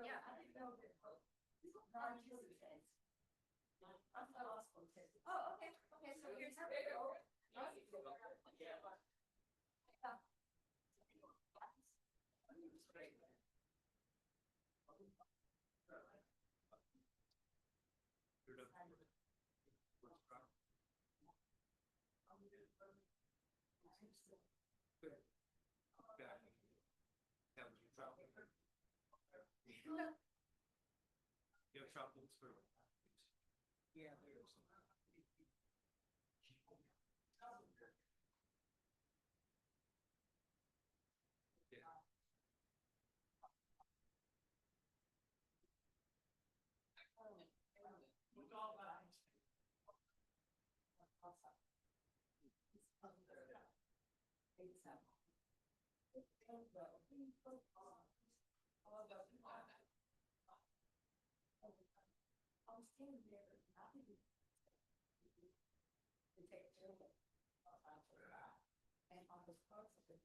Yeah, I didn't know that. Non-participants. I'm not law school test. Oh, okay, okay, so here's. You have trouble through. Yeah, there's. I was standing there, but nothing. To take care of it. And on the parts of it.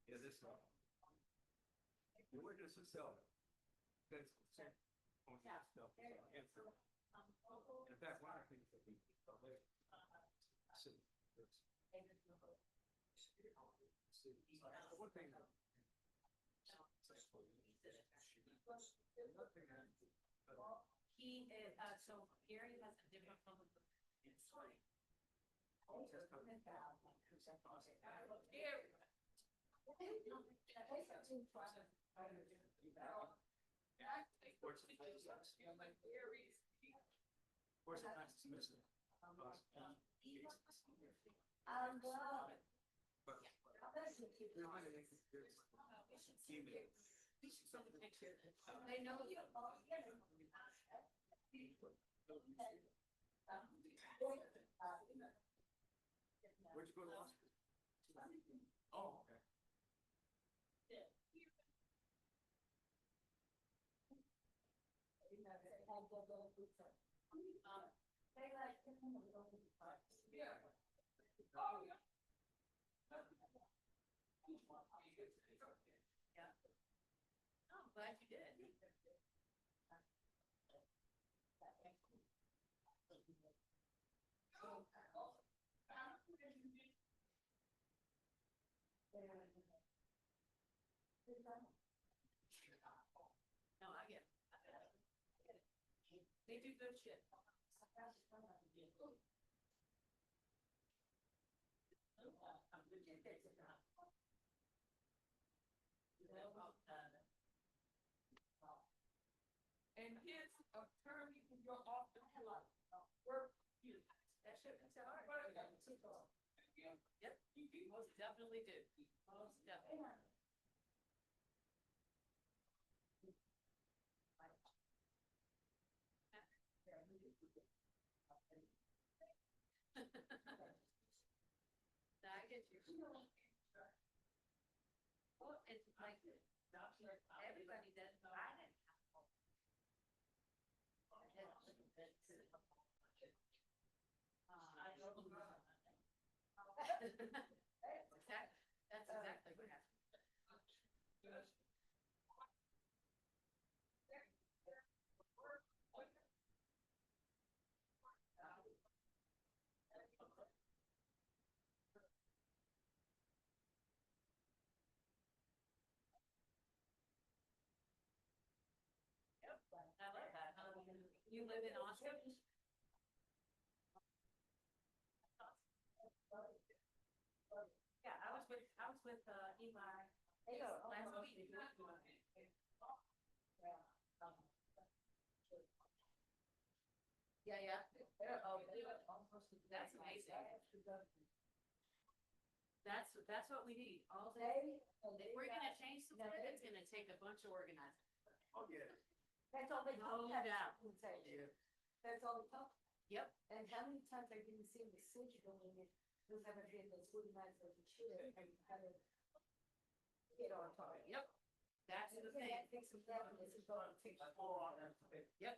Yeah, this one. Where does it sell? That's the same. Yeah. Stuff. In fact, one of the things that we there. One thing. He is, so Gary has a different public. Sorry. Where's it not dismissed? They know you. Where'd you go to law school? Oh, okay. Yeah. Yeah. Oh, I'm glad you did. No, I get it. They do good shit. And his attorney can go off the work you. That shit can tell. Yep, you most definitely do. Most definitely. I get you. Well, it's like everybody does. I didn't. That's exactly what happened. Yep, I like that. You live in Austin? Yeah, I was with Eli last week. Yeah, yeah. Oh, that's amazing. That's what we need all day. If we're gonna change something, it's gonna take a bunch of organizing. Oh, yeah. That's all they No talk doubt. Yeah. That's all they talk. Yep. And how many times I didn't see the city building it, who's ever been the school nights of the chair and had a. You know, I'm talking. Yep. That's the thing. Fix some that, and this is going to take. Yep.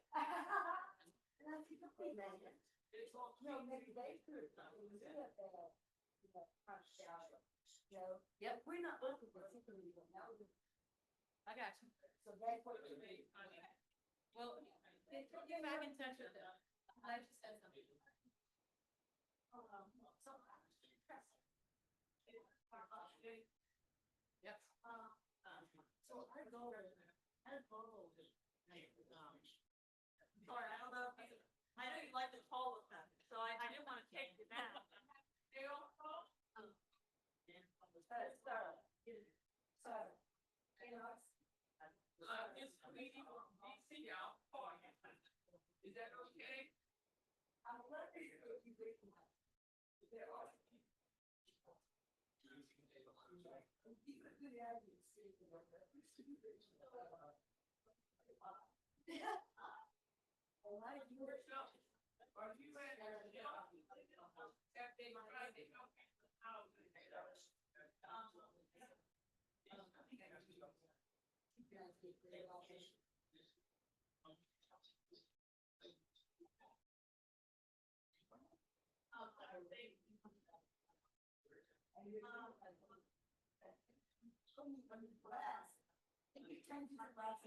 It's all. No, maybe they could, we do have that, kind of shower, Yep, we're not looking for particularly, now, I got you. so that's what you mean. Well, get back in touch with them. I just said something. Yep. So our goal, Sorry, I don't know if you, I know you like the tall with them, so I didn't want to take you down. you know, It's meeting on DC out. Is that okay? I'm letting you know if you break my. There are. Even a good advocacy, you know, a lot of you are. Are you at? Saturday, Friday, okay. You guys get great options. And you're not like, show me from the glass. And you turn to the glass.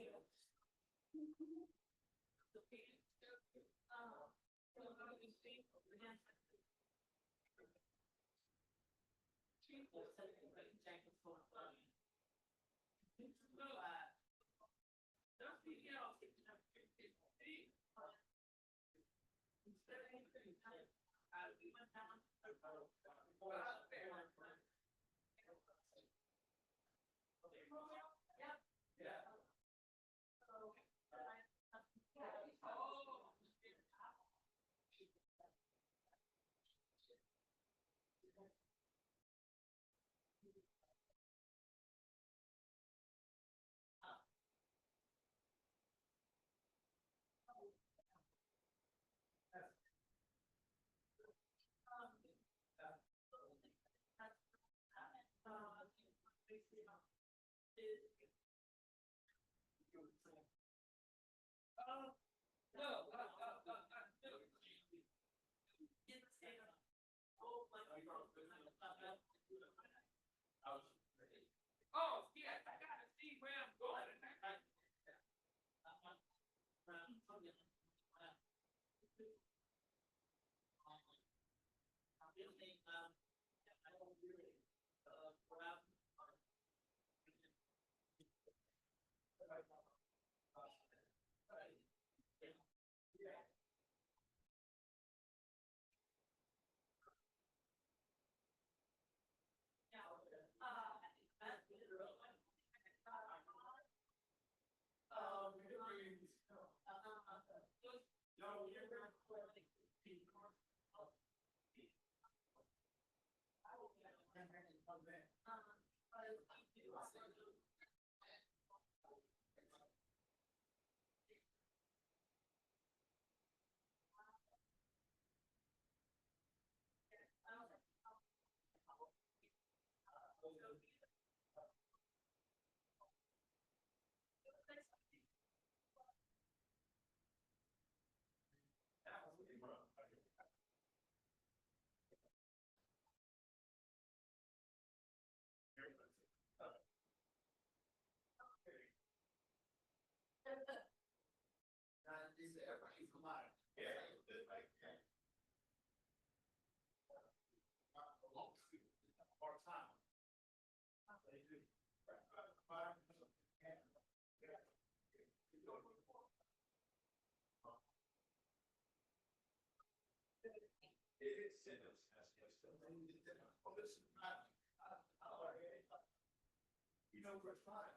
Oh, yes, I gotta see where I'm going. You know, we're fine.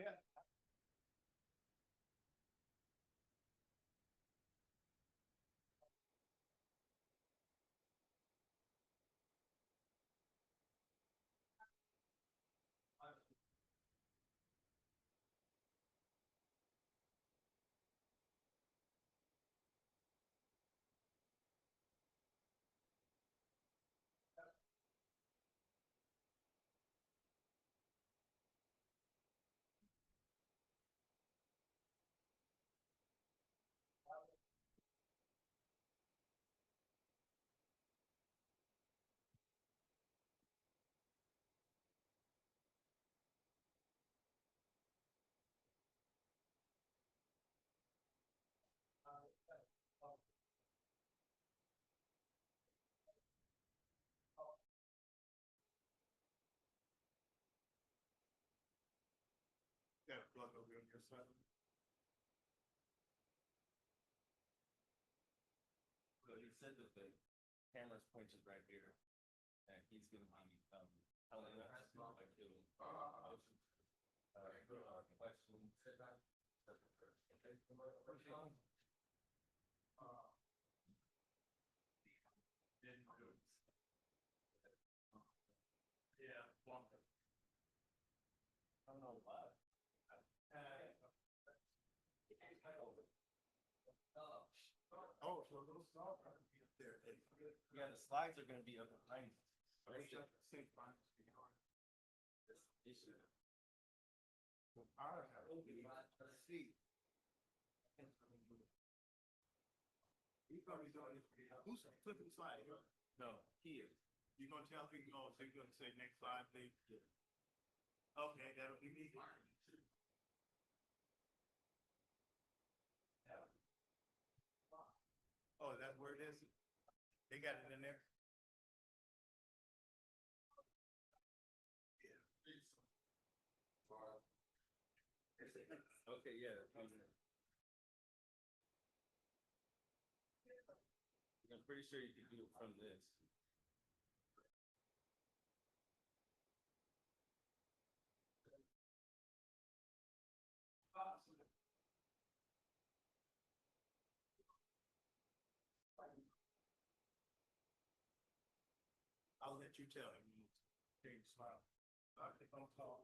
Yeah. Got a plug over on your side. So he said that the camera's pointed right here, and he's gonna be, telling us like to, questions. Okay. Yeah. I don't know why. Oh, so those stalls are gonna be up there. Yeah, the slides are gonna be up behind. Same fine. This issue. All right, let's see. He's gonna be doing this. Who's flipping the slide? No, he is. You gonna tell me, oh, so you're gonna say next slide, please? Okay, that'll be me. Oh, that's where it is? They got it in there? Okay, yeah. I'm pretty sure you can do it from this. I'll let you tell him. Change smile. I think I'm tall.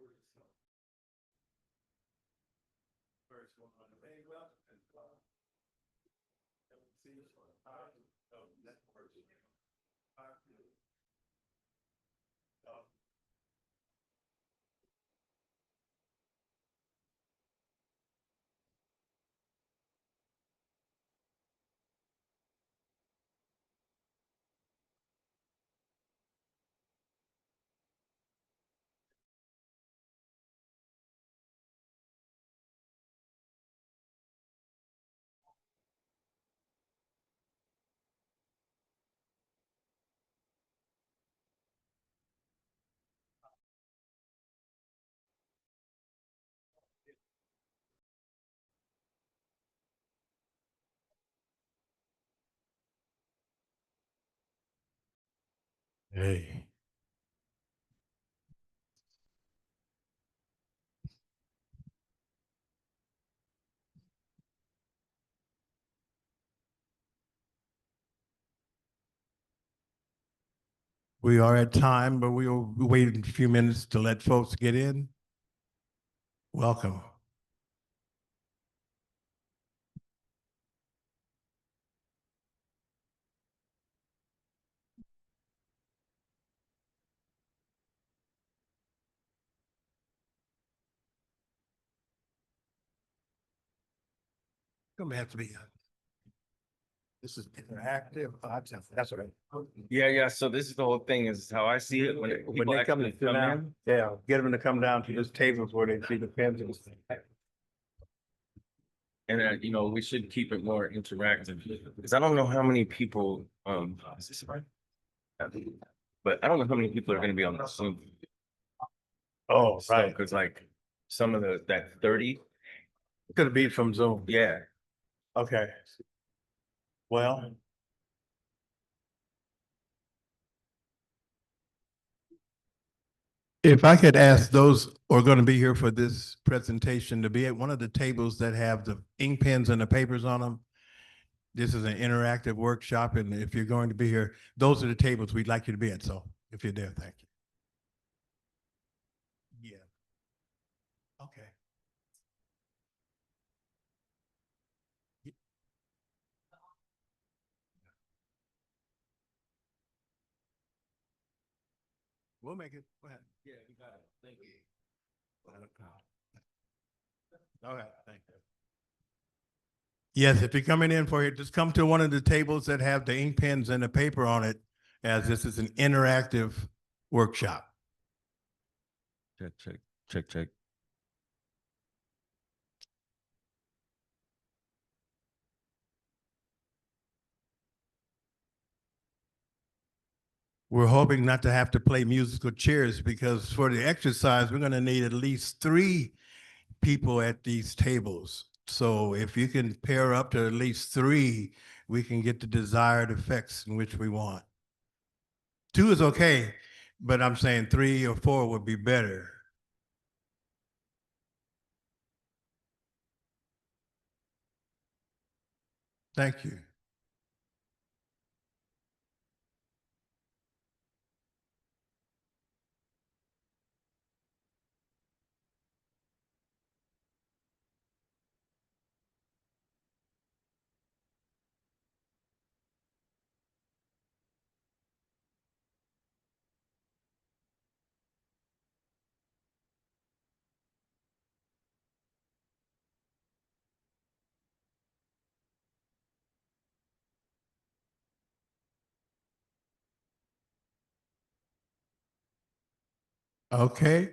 First one on the way, well, and see, oh, that's first. Oh. Hey. We are at time, but we'll wait a few minutes to let folks get in. Welcome. Gonna have to be. This is interactive. That's what Yeah. So this is the whole thing is how I see it when When people they come actually to sit come in. down, yeah, get them to come down to this table where they see the pens and stuff. And we should keep it more interactive because I don't know how many people, is this right? But I don't know how many people are gonna be on the Zoom. Oh, So, cause like some of that 30, Could be from Zoom. yeah. Okay. Well. If I could ask those who are going to be here for this presentation to be at one of the tables that have the ink pens and the papers on them. This is an interactive workshop, and if you're going to be here, those are the tables we'd like you to be at. So if you're there, thank you. Yeah. Okay. We'll make it. Go ahead. Yeah, you got it. Thank you. Okay, thank you. Yes, if you're coming in for it, just come to one of the tables that have the ink pens and the paper on it, as this is an interactive workshop. Check. We're hoping not to have to play musical chairs because for the exercise, we're going to need at least 3 people at these tables. So if you can pair up to at least 3, we can get the desired effects in which we want. 2 is okay, but I'm saying 3 or 4 would be better. Thank you. Okay.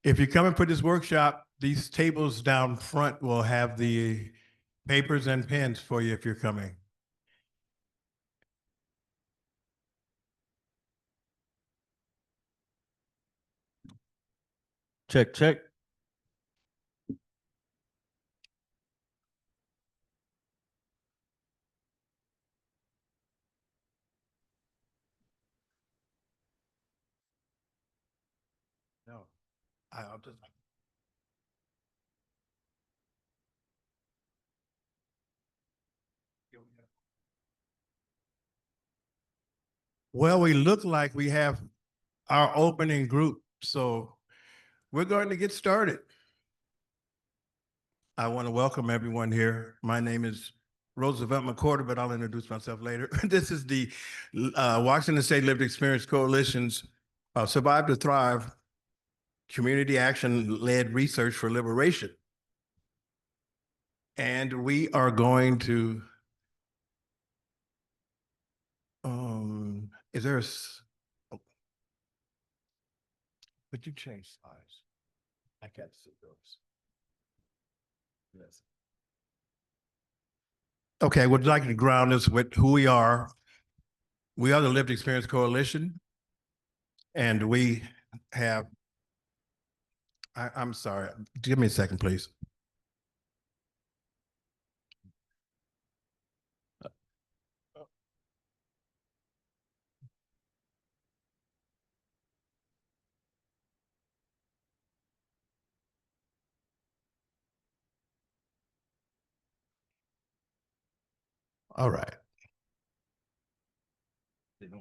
If you're coming for this workshop, these tables down front will have the papers and pens for you if you're coming. Check. No, I'll just. Well, we look like we have our opening group, so we're going to get started. I want to welcome everyone here. My name is Roosevelt McCorder, but I'll introduce myself later. This is the Washington State Lived Experience Coalition's Survive to Thrive Community Action-Led Research for Liberation. And we are going to, is there oh. Would you change slides? I can't see those. Yes. Okay, would like to ground us with who we are. We are the Lived Experience Coalition, and we have, I'm sorry, give me a second, please. All right. Okay.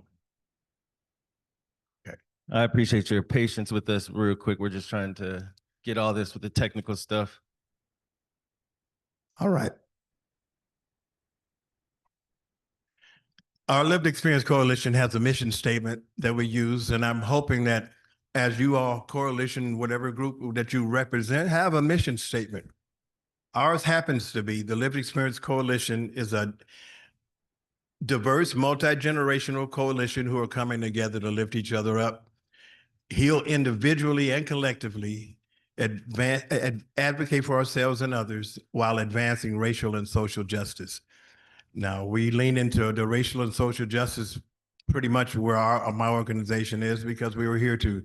I appreciate your patience with us real quick. We're just trying to get all this with the technical stuff. All right. Our Lived Experience Coalition has a mission statement that we use, and I'm hoping that as you all coalition, whatever group that you represent, have a mission statement. Ours happens to be, the Lived Experience Coalition is a diverse, multi-generational coalition who are coming together to lift each other up, heal individually and collectively, advocate for ourselves and others while advancing racial and social justice. Now, we lean into the racial and social justice pretty much where my organization is, because we were here to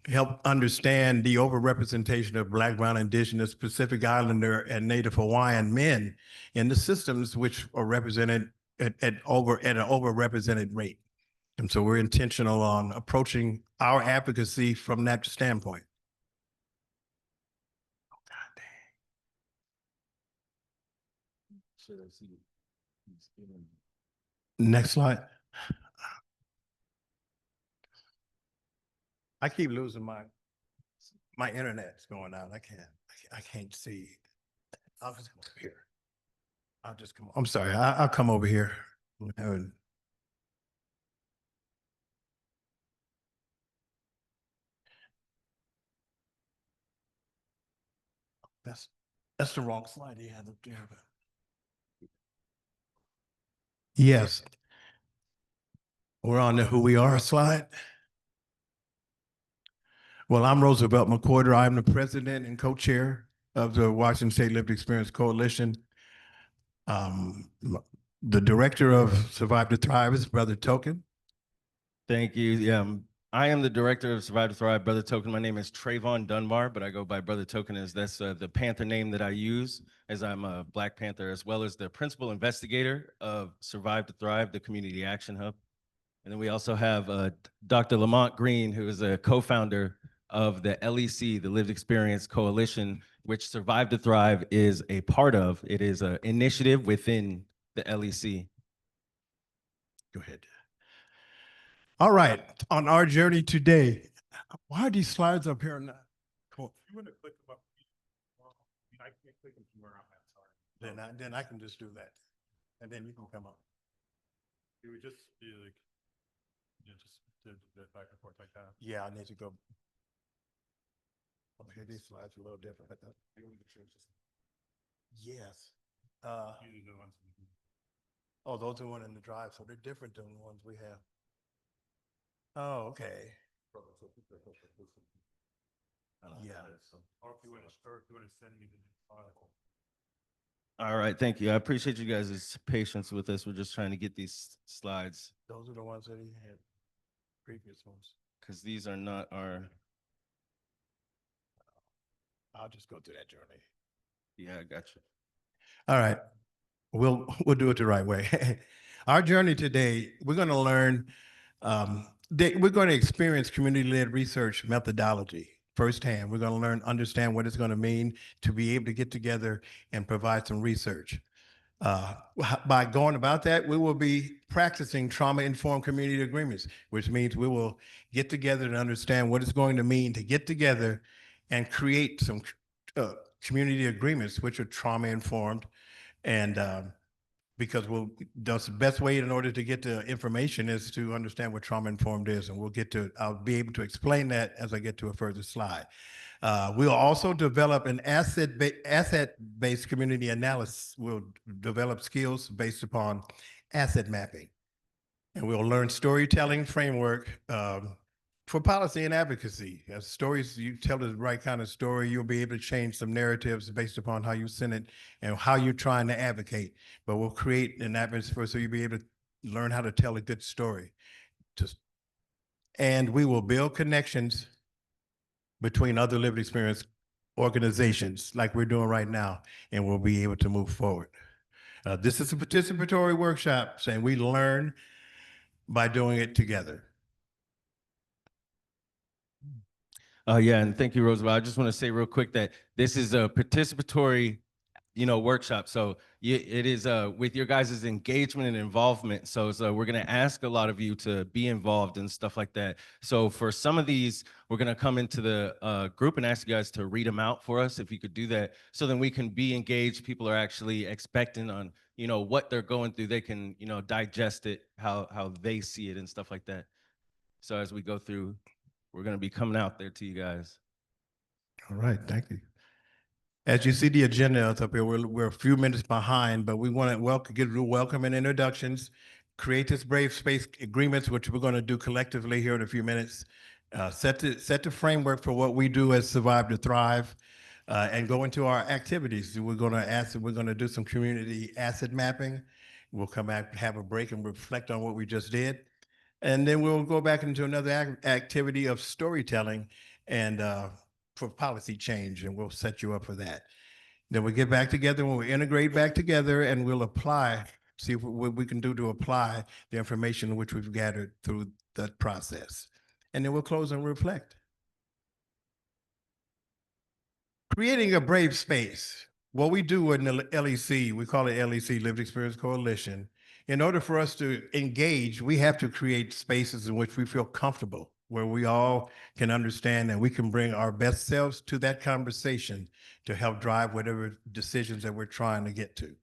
help understand the overrepresentation of Black, Brown, Indigenous, Pacific Islander, and Native Hawaiian men in the systems which are represented at an overrepresented rate. And so we're intentional on approaching our advocacy from that standpoint. Next slide. I keep losing my internet's going out. I can't see. I'll just come over here. I'm sorry. I'll come over here. That's the wrong slide he had up there. Yes. We're on the who we are slide. Well, I'm Roosevelt McCorder. I'm the president and co-chair of the Washington State Lived Experience Coalition. The director of Survive to Thrive is Brother Token. Thank you. Yeah, I am the director of Survive to Thrive, Brother Token. My name is Trayvon Dunbar, but I go by Brother Token, as that's the Panther name that I use, as I'm a Black Panther, as well as the principal investigator of Survive to Thrive, the Community Action Hub. And then we also have Dr. Lamont Green, who is a co-founder of the LEC, the Lived Experience Coalition, which Survive to Thrive is a part of. It is an initiative within the LEC. Go ahead. All right, on our journey today, why are these slides up here now? Cool. You want to click them up? I can't click them from where I'm at, sorry. Then I can just do that, and then you can come up. You would just be like, just do back and forth like that. Yeah, I need to go. Over here, these slides are a little different. Yes. Oh, those are one in the drive, so they're different than the ones we have. Oh, okay. Yeah. Or if you want to send me the article. All right, thank you. I appreciate you guys' patience with us. We're just trying to get these slides Those are the ones that he had, previous ones. because these are not our, I'll just go through that journey. yeah, I got you. All right. We'll do it the right way. Our journey today, we're going to learn, we're going to experience community-led research methodology firsthand. We're going to understand what it's going to mean to be able to get together and provide some research. By going about that, we will be practicing trauma-informed community agreements, which means we will get together to understand what it's going to mean to get together and create some community agreements which are trauma-informed. And because the best way in order to get the information is to understand what trauma-informed is. And I'll be able to explain that as I get to a further slide. We'll also develop an asset-based community analysis. We'll develop skills based upon asset mapping. And we'll learn storytelling framework for policy and advocacy. As stories, you tell the right kind of story, you'll be able to change some narratives based upon how you send it and how you're trying to advocate. But we'll create an atmosphere so you'll be able to learn how to tell a good story. And we will build connections between other lived experience organizations like we're doing right now, and we'll be able to move forward. This is a participatory workshop, and we learn by doing it together. Yeah, and thank you, Roosevelt. I just want to say real quick that this is a participatory, workshop. So it is with your guys' engagement and involvement. So we're going to ask a lot of you to be involved and stuff like that. So for some of these, we're going to come into the group and ask you guys to read them out for us, if you could do that, so then we can be engaged. People are actually expecting on, what they're going through. They can, digest it, how they see it and stuff like that. So as we go through, we're going to be coming out there to you guys. All right, thank you. As you see the agenda is up here, we're a few minutes behind, but we want to get welcome and introductions, create this brave space agreements, which we're going to do collectively here in a few minutes. Set the framework for what we do as Survive to Thrive, and go into our activities. We're going to do some community asset mapping. We'll come back, have a break, and reflect on what we just did. And then we'll go back into another activity of storytelling and for policy change, and we'll set you up for that. Then we get back together, when we integrate back together, and we'll apply, see what we can do to apply the information which we've gathered through that process. And then we'll close and reflect. Creating a brave space. What we do in the LEC, we call it LEC, Lived Experience Coalition. In order for us to engage, we have to create spaces in which we feel comfortable, where we all can understand and we can bring our best selves to that conversation to help drive whatever decisions that we're trying to get to.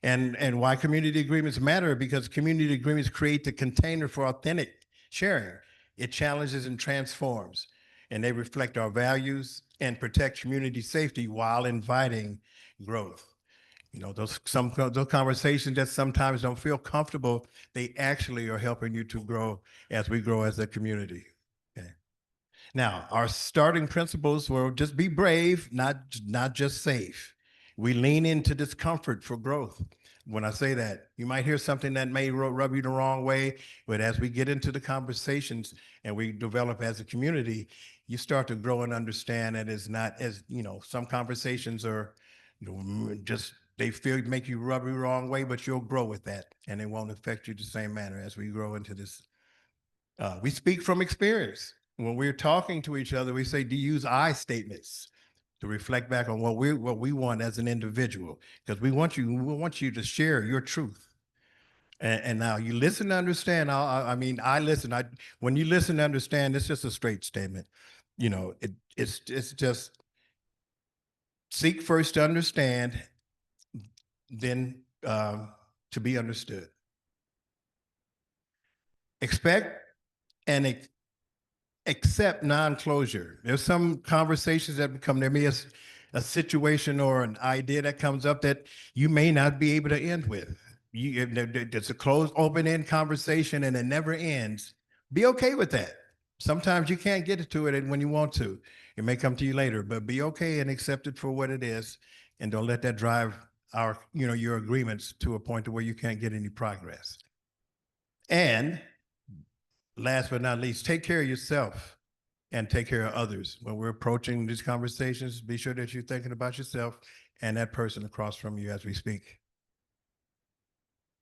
And why community agreements matter, because community agreements create the container for authentic sharing. It challenges and transforms, and they reflect our values and protect community safety while inviting growth. You know, those conversations that sometimes don't feel comfortable, they actually are helping you to grow as we grow as a community. Okay. Now, our starting principles were just be brave, not just safe. We lean into discomfort for growth. When I say that, you might hear something that may rub you the wrong way, but as we get into the conversations and we develop as a community, you start to grow and understand that it's not as, you know, some conversations are just, they make you rub you the wrong way, but you'll grow with that and it won't affect you the same manner as we grow into this. We speak from experience. When we're talking to each other, we say, do you use I statements to reflect back on what we want as an individual, because we want you to share your truth. And now you listen to understand. I mean, I listen. When you listen to understand, it's just a straight statement. You know, it's just seek first to understand, then to be understood. Expect and accept non-closure. There's some conversations that become, there may be a situation or an idea that comes up that you may not be able to end with. It's a closed, open-end conversation and it never ends. Be okay with that. Sometimes you can't get to it when you want to. It may come to you later, but be okay and accept it for what it is, and don't let that drive your agreements to a point to where you can't get any progress. And last but not least, take care of yourself and take care of others. When we're approaching these conversations, be sure that you're thinking about yourself and that person across from you as we speak.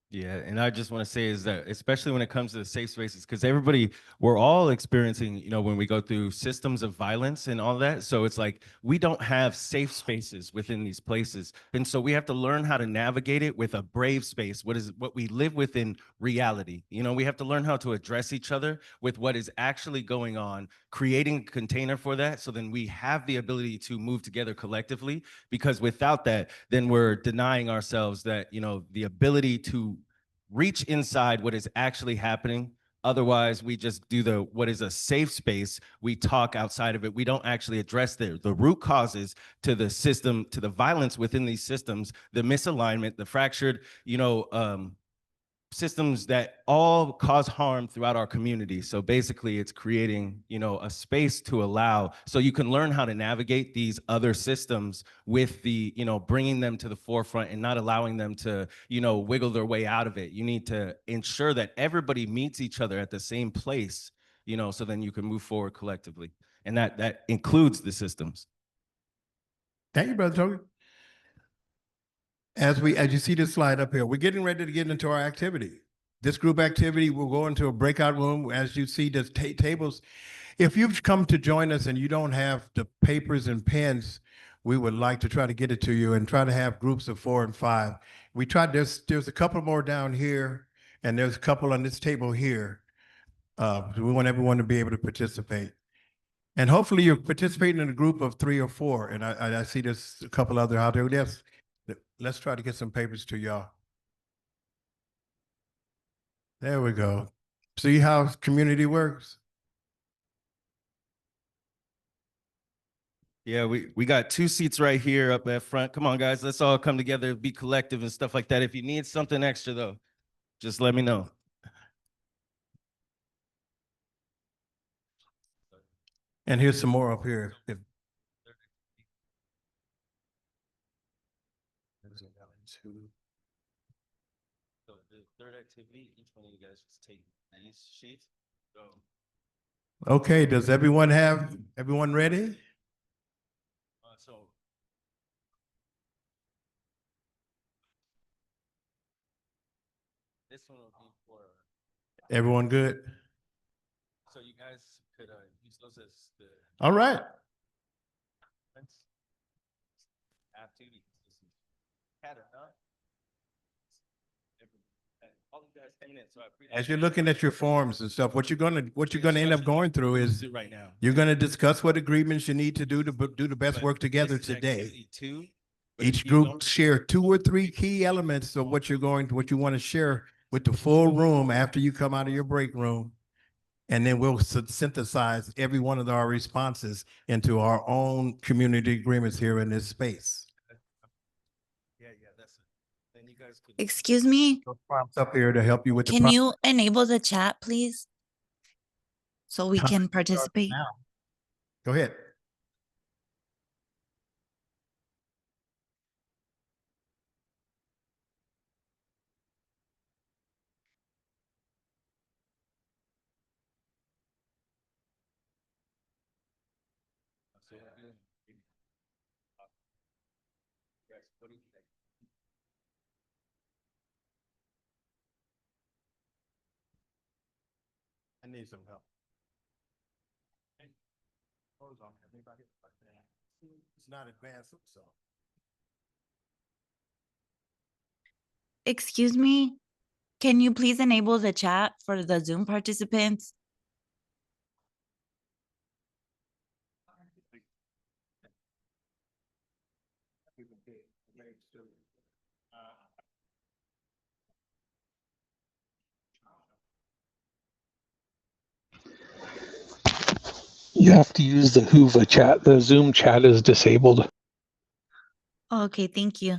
Yeah, and I just want to say is that, especially when it comes to the safe spaces, because we're all experiencing, when we go through systems of violence and all that. So it's like we don't have safe spaces within these places. And so we have to learn how to navigate it with a brave space. What we live within reality. We have to learn how to address each other with what is actually going on, creating a container for that. So then we have the ability to move together collectively, because without that, then we're denying ourselves that, the ability to reach inside what is actually happening. Otherwise, we just do what is a safe space. We talk outside of it. We don't actually address the root causes to the system, to the violence within these systems, the misalignment, the fractured, systems that all cause harm throughout our community. So basically it's creating, a space to allow, so you can learn how to navigate these other systems with the, bringing them to the forefront and not allowing them to, wiggle their way out of it. You need to ensure that everybody meets each other at the same place, so then you can move forward collectively. And that includes the systems. Thank you, Brother Toby. As you see this slide up here, we're getting ready to get into our activity. This group activity will go into a breakout room. As you see the tables, if you've come to join us and you don't have the papers and pens, we would like to try to get it to you and try to have groups of 4 and 5. There's a couple more down here, and there's a couple on this table here. We want everyone to be able to participate. And hopefully you're participating in a group of 3 or 4. And I see there's a couple other out there. Let's try to get some papers to y'all. There we go. See how community works? Yeah, we got 2 seats right here up at front. Come on, guys, let's all come together, be collective and stuff like that. If you need something extra though, just let me know. And here's some more up here. If- So the third activity, each one of you guys just take these sheets. Go. Okay, does everyone ready? So this one will be for, Everyone good? so you guys could use those as the All right. activities. Had enough. All you guys came in, so I appreciate. As you're looking at your forms and stuff, what you're gonna end up going through is it right now. you're gonna discuss what agreements you need to do to do the best But work together this is today. activity 2. But if Each you group don't- share 2 or 3 key elements of what you want to share with the full room after you come out of your break room. And then we'll synthesize every one of our responses into our own community agreements here in this space. Yeah, that's it. Then you guys could. Excuse me, Those prompts up here to help you with the can prompt. you enable the chat, please? So we Time can starts participate. now. Go ahead. I need some help. Hold on, everybody. It's not advanced, so. Excuse me, can you please enable the chat for the Zoom participants? You have to use the Hoover chat. The Zoom chat is disabled. Okay, thank you.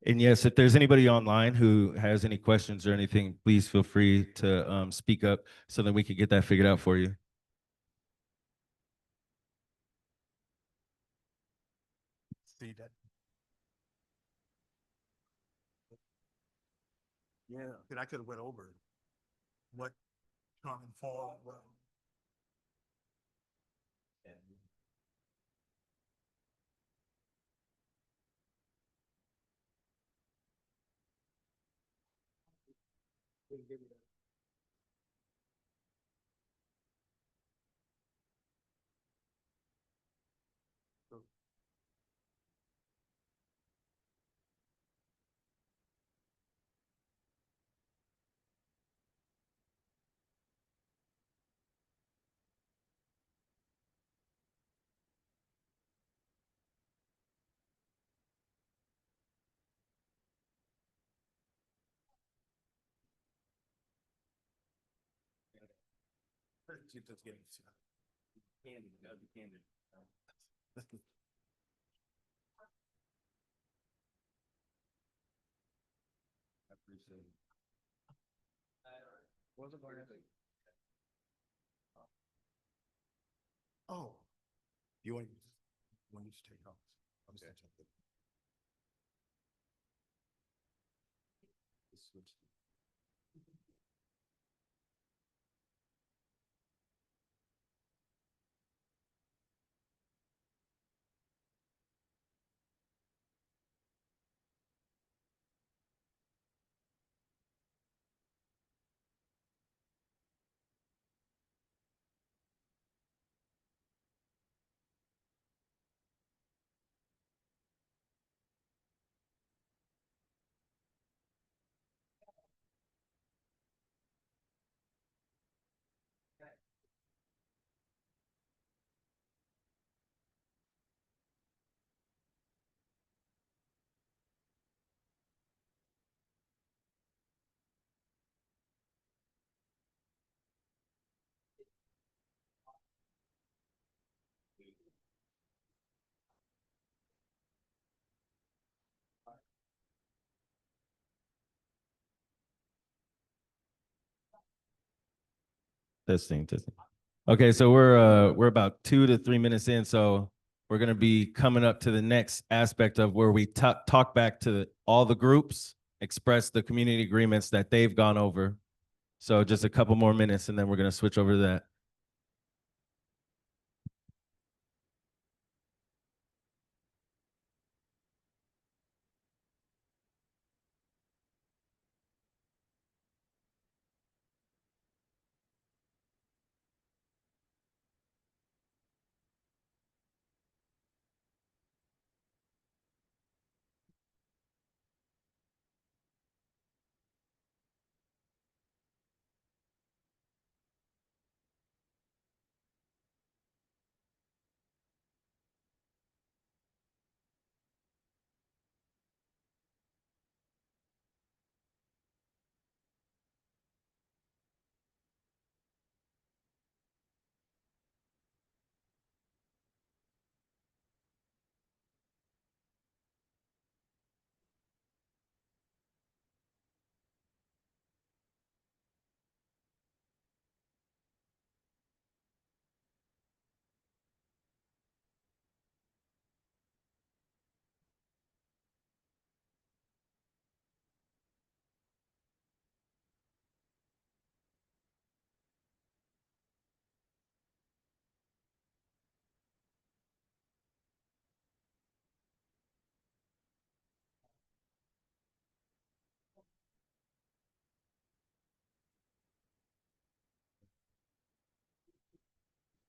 And yes, if there's anybody online who has any questions or anything, please feel free to speak up so that we can get that figured out for you. See that? Yeah, and I could have went over what common form was. Just getting candy, gotta be candid. I appreciate it. What's the part of it? Oh, you want to take off? I'm just gonna check it. Let's switch. Testing, testing. Okay, so we're about 2 to 3 minutes in, so we're gonna be coming up to the next aspect of where we talk back to all the groups, express the community agreements that they've gone over. So just a couple more minutes, and then we're gonna switch over to that.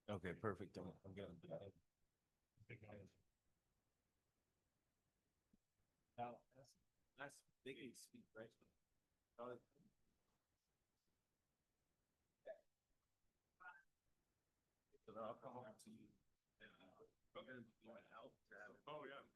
Okay, perfect. I'm getting now, that's they can speak, right? So I'll come over to you. Oh, yeah.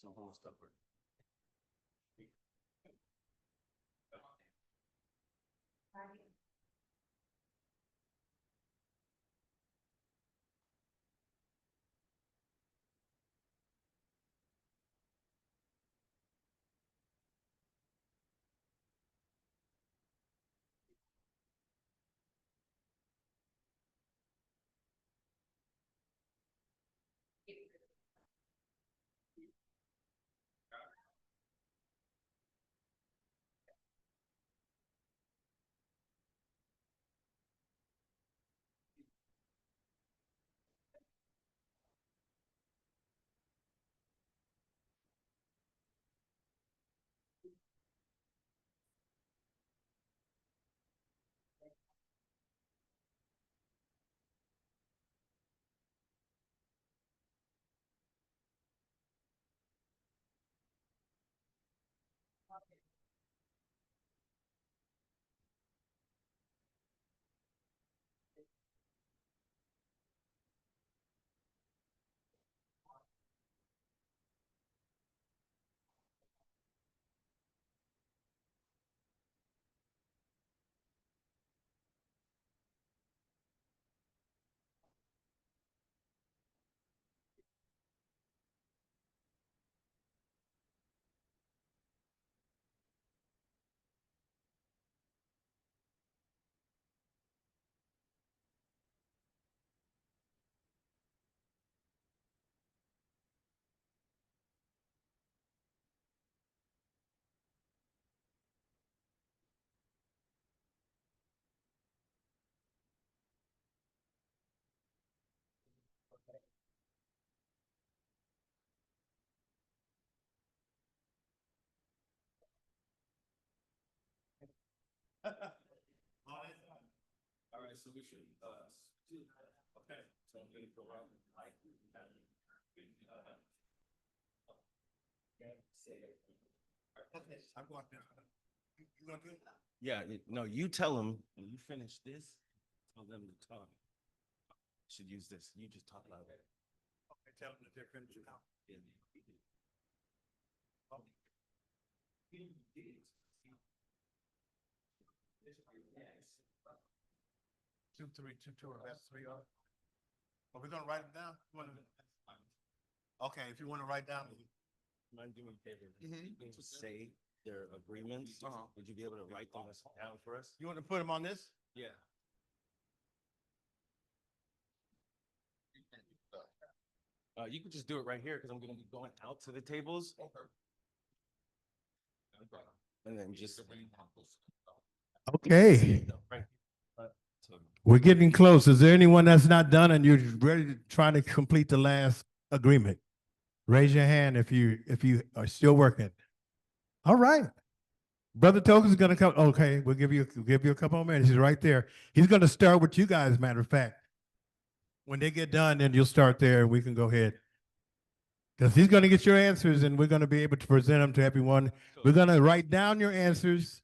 National Homeless Network. All right, so we should, okay, so I'm gonna go around like. I'm going to. You gonna do it? Yeah, no, you tell them, when you finish this, tell them to talk. Should use this, you just talk about it. Okay, tell them that they're finished now. Two, three, that's three are. Are we gonna write them down? Okay, if you wanna write down. Mind doing a favor? To say their agreements, would you be able to write them down for us? You wanna put them on this? Yeah. You could just do it right here, because I'm gonna be going out to the tables. And then just. Okay, Right. we're getting close. Is there anyone that's not done and you're ready to try to complete the last agreement? Raise your hand if you are still working. All right. Brother Token's gonna come. Okay, we'll give you a couple of minutes. He's right there. He's gonna start with you guys, matter of fact. When they get done, then you'll start there and we can go ahead. Because he's gonna get your answers and we're gonna be able to present them to everyone. We're gonna write down your answers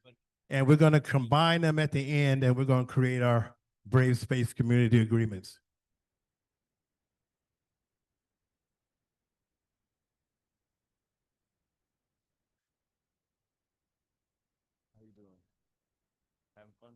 and we're gonna combine them at the end and we're gonna create our Brave Space Community Agreements. How you doing? Having fun?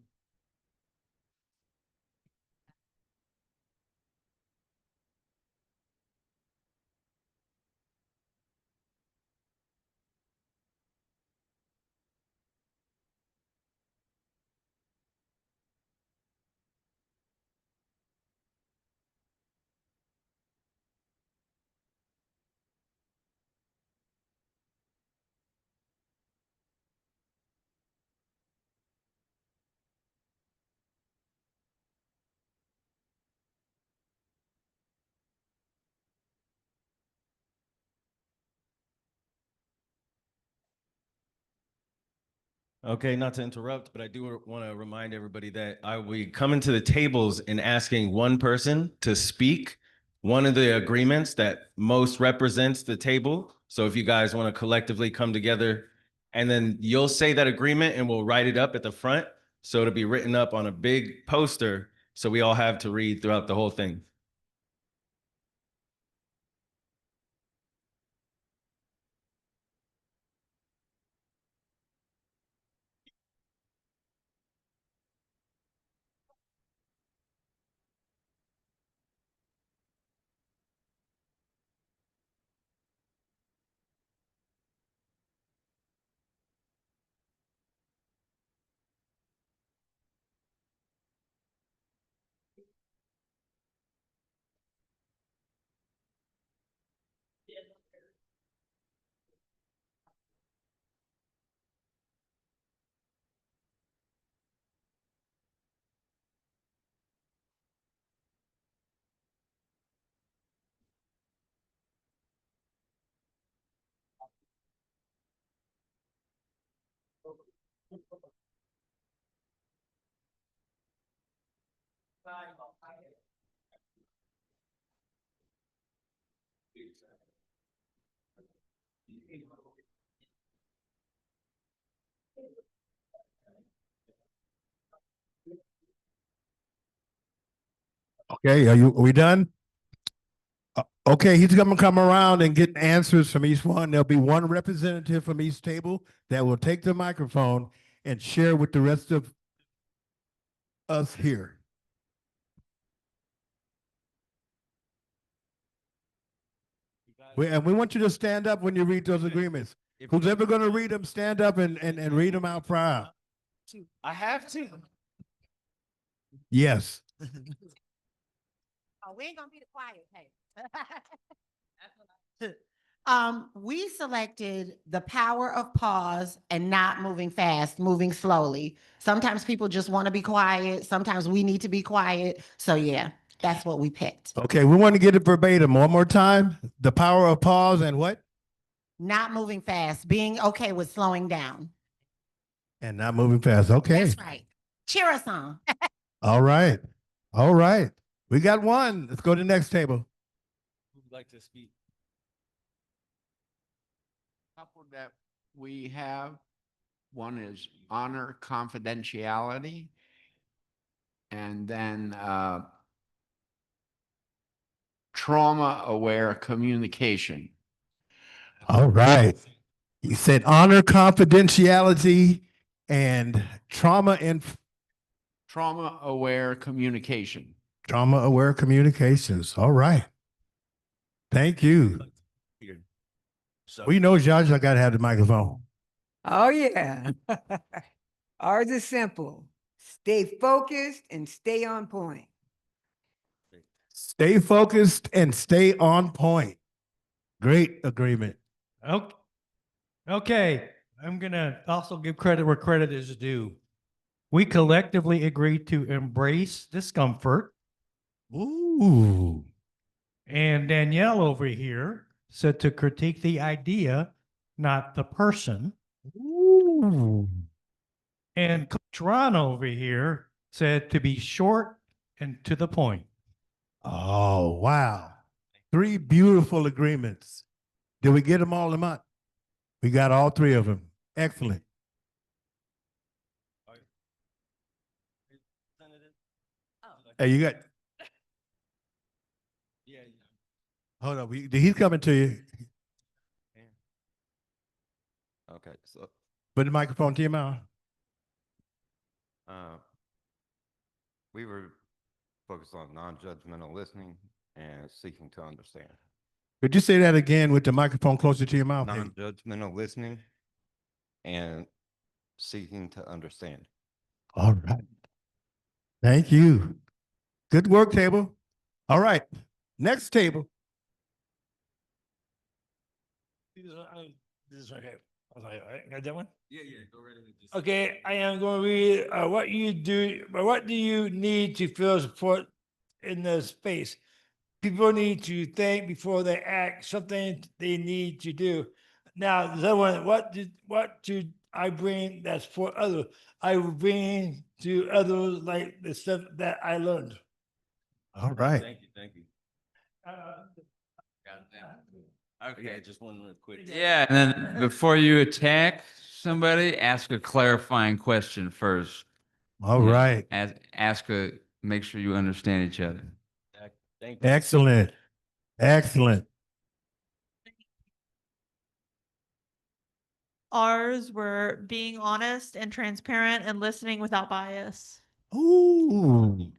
Okay, not to interrupt, but I do want to remind everybody that I will be coming to the tables and asking one person to speak one of the agreements that most represents the table. So if you guys want to collectively come together, and then you'll say that agreement and we'll write it up at the front. So it'll be written up on a big poster. So we all have to read throughout the whole thing. Okay, are we done? Okay, he's gonna come around and get answers from each one. There'll be one representative from each table that will take the microphone and share with the rest of us here. And we want you to stand up when you read those agreements. Who's ever gonna read them, stand up and read them out proud. I have to. Yes. Oh, we ain't gonna be the quiet, hey. We selected the power of pause and not moving fast, moving slowly. Sometimes people just want to be quiet. Sometimes we need to be quiet. So yeah, that's what we picked. Okay, we want to get it verbatim one more time. The power of pause and what? Not moving fast, being okay with slowing down. And not moving fast. Okay. That's right. Cheer us on. All right. All right. We got one. Let's go to the next table. Who'd like to speak? Couple that we have, one is honor confidentiality. And then trauma-aware communication. All right. You said honor confidentiality and Trauma-aware communication. trauma-aware communications. All right. Thank you. Here. So We know y'all got to have the microphone. Oh, yeah. Ours is simple. Stay focused and stay on point. Stay focused and stay on point. Great agreement. Okay. Okay, I'm gonna also give credit where credit is due. We collectively agreed to embrace discomfort, Ooh. and Danielle over here said to critique the idea, not the person. Ooh. And Coach Ron over here said to be short and to the point. Oh, wow. 3 beautiful agreements. Did we get them all in month? We got all 3 of them. Excellent. Hey, you got, yeah, hold on. He's coming to you. Okay, so Put the microphone to your mouth. we were focused on non-judgmental listening and seeking to understand. Could you say that again with the microphone closer to your mouth? Non-judgmental listening and seeking to understand. All right. Thank you. Good work, table. All right. Next table. This is okay. I was like, all right, got that one? yeah, go right ahead. Just- Okay, I am going to read what do you need to feel support in the space? People need to think before they act, something they need to do. Now, the other one, what do I bring that's for others? I will bring to others like the stuff that I learned. All right. Thank you. Okay, just one real quick. Yeah, and then before you attack somebody, ask a clarifying question first. All right. Make sure you understand each other. Thank you. Excellent. Excellent. Ours were being honest and transparent and listening without bias. Ooh.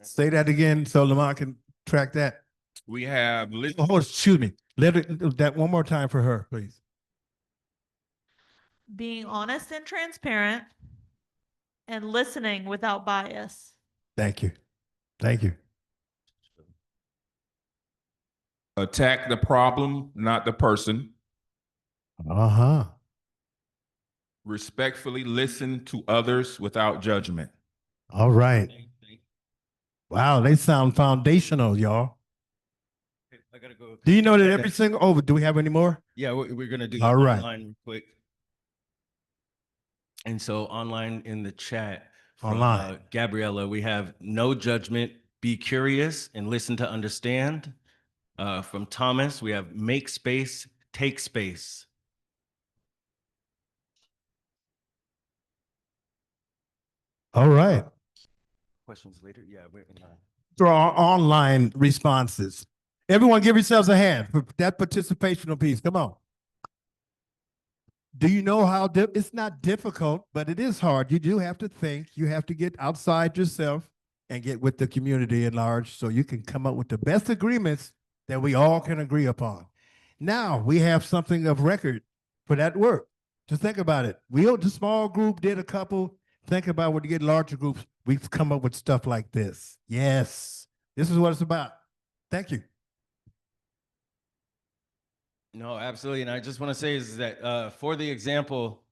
Say that again so Lamont can track that. We have Oh, excuse me. Let it that one more time for her, please. Being honest and transparent and listening without bias. Thank you. Thank you. attack the problem, not the person. Uh-huh. Respectfully listen to others without judgment. All right. Wow, they sound foundational, y'all. I gotta go. Do you know that every single, oh, do we have any more? Yeah, we're gonna do All right. online real quick. And so online in the chat, from, Online. Gabriella, we have no judgment, be curious and listen to understand. From Thomas, we have make space, take space. All right. Questions later? Yeah, we're in. Through our online responses. Everyone give yourselves a hand for that participational piece. Come on. Do you know how it's not difficult, but it is hard. You do have to think. You have to get outside yourself and get with the community at large so you can come up with the best agreements that we all can agree upon. Now we have something of record for that work. Just think about it. The small group did a couple. Think about when you get larger groups, we've come up with stuff like this. Yes, this is what it's about. Thank you. No, absolutely. And I just want to say is that for the example,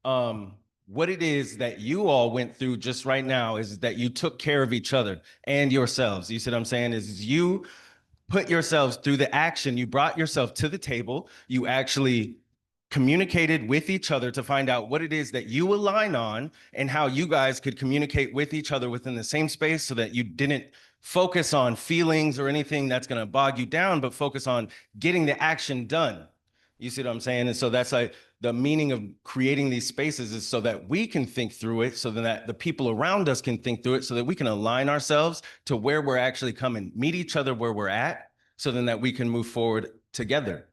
what it is that you all went through just right now is that you took care of each other and yourselves. You see what I'm saying? Is you put yourselves through the action. You brought yourself to the table. You actually communicated with each other to find out what it is that you align on and how you guys could communicate with each other within the same space so that you didn't focus on feelings or anything that's going to bog you down, but focus on getting the action done. You see what I'm saying? And so that's like the meaning of creating these spaces is so that we can think through it, so that the people around us can think through it, so that we can align ourselves to where we're actually coming, meet each other where we're at, so then that we can move forward together.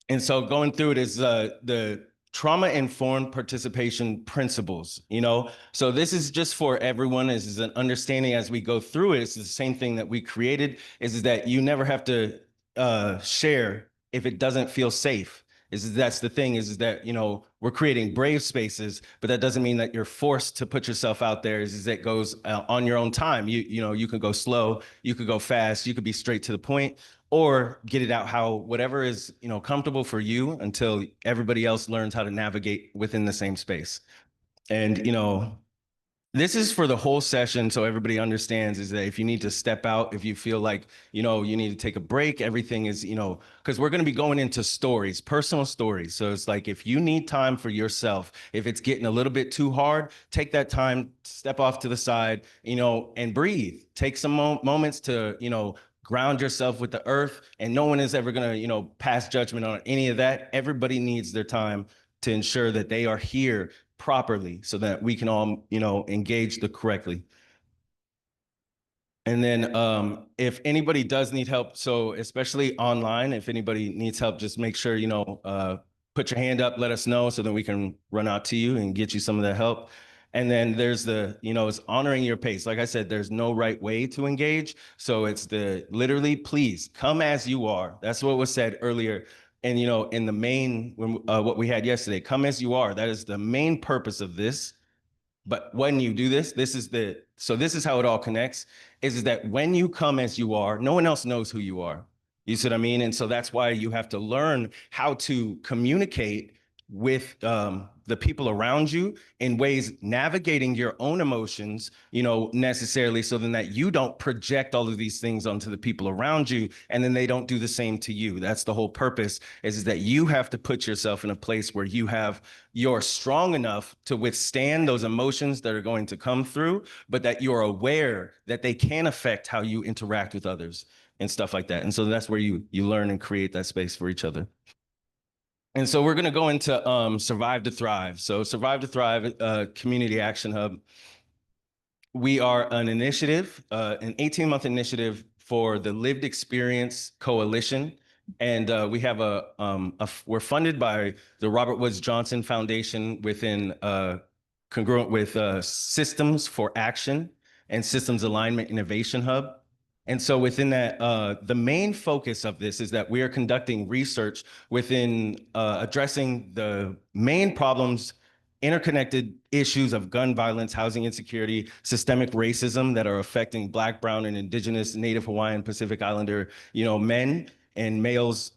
And so going through it is the trauma-informed participation principles, you know? So this is just for everyone. This is an understanding as we go through it. It's the same thing that we created, is that you never have to share if it doesn't feel safe. That's the thing is that, you know, we're creating brave spaces, but that doesn't mean that you're forced to put yourself out there. Is that goes on your own time. You know, you can go slow, you could go fast, you could be straight to the point, or get it out how whatever is, you know, comfortable for you until everybody else learns how to navigate within the same space. And, you know, this is for the whole session, so everybody understands is that if you need to step out, if you feel like, you know, you need to take a break, everything is, you know, because we're going to be going into stories, personal stories. So it's like, if you need time for yourself, if it's getting a little bit too hard, take that time, step off to the side, you know, and breathe. Take some moments to, you know, ground yourself with the earth, and no one is ever going to, you know, pass judgment on any of that. Everybody needs their time to ensure that they are here properly so that we can all, you know, engage correctly. And then if anybody does need help, so especially online, if anybody needs help, just make sure, you know, put your hand up, let us know so that we can run out to you and get you some of that help. And then there's the, you know, it's honoring your pace. Like I said, there's no right way to engage. So it's the literally, please come as you are. That's what was said earlier. And, you know, in the main, what we had yesterday, come as you are. That is the main purpose of this. But when you do this, this is how it all connects, is that when you come as you are, no one else knows who you are. You see what I mean? And so that's why you have to learn how to communicate with the people around you in ways navigating your own emotions, you know, necessarily, so then that you don't project all of these things onto the people around you and then they don't do the same to you. That's the whole purpose, is that you have to put yourself in a place where you're strong enough to withstand those emotions that are going to come through, but that you're aware that they can affect how you interact with others and stuff like that. And so that's where you learn and create that space for each other. And so we're going to go into Survive to Thrive. So Survive to Thrive, Community Action Hub. We are an initiative, an 18-month initiative for the Lived Experience Coalition. And we have we're funded by the Robert Woods Johnson Foundation within congruent with Systems for Action and Systems Alignment Innovation Hub. And so within that, the main focus of this is that we are conducting research within addressing the main problems, interconnected issues of gun violence, housing insecurity, systemic racism that are affecting Black, Brown, and Indigenous, Native Hawaiian, Pacific Islander, you know, men and males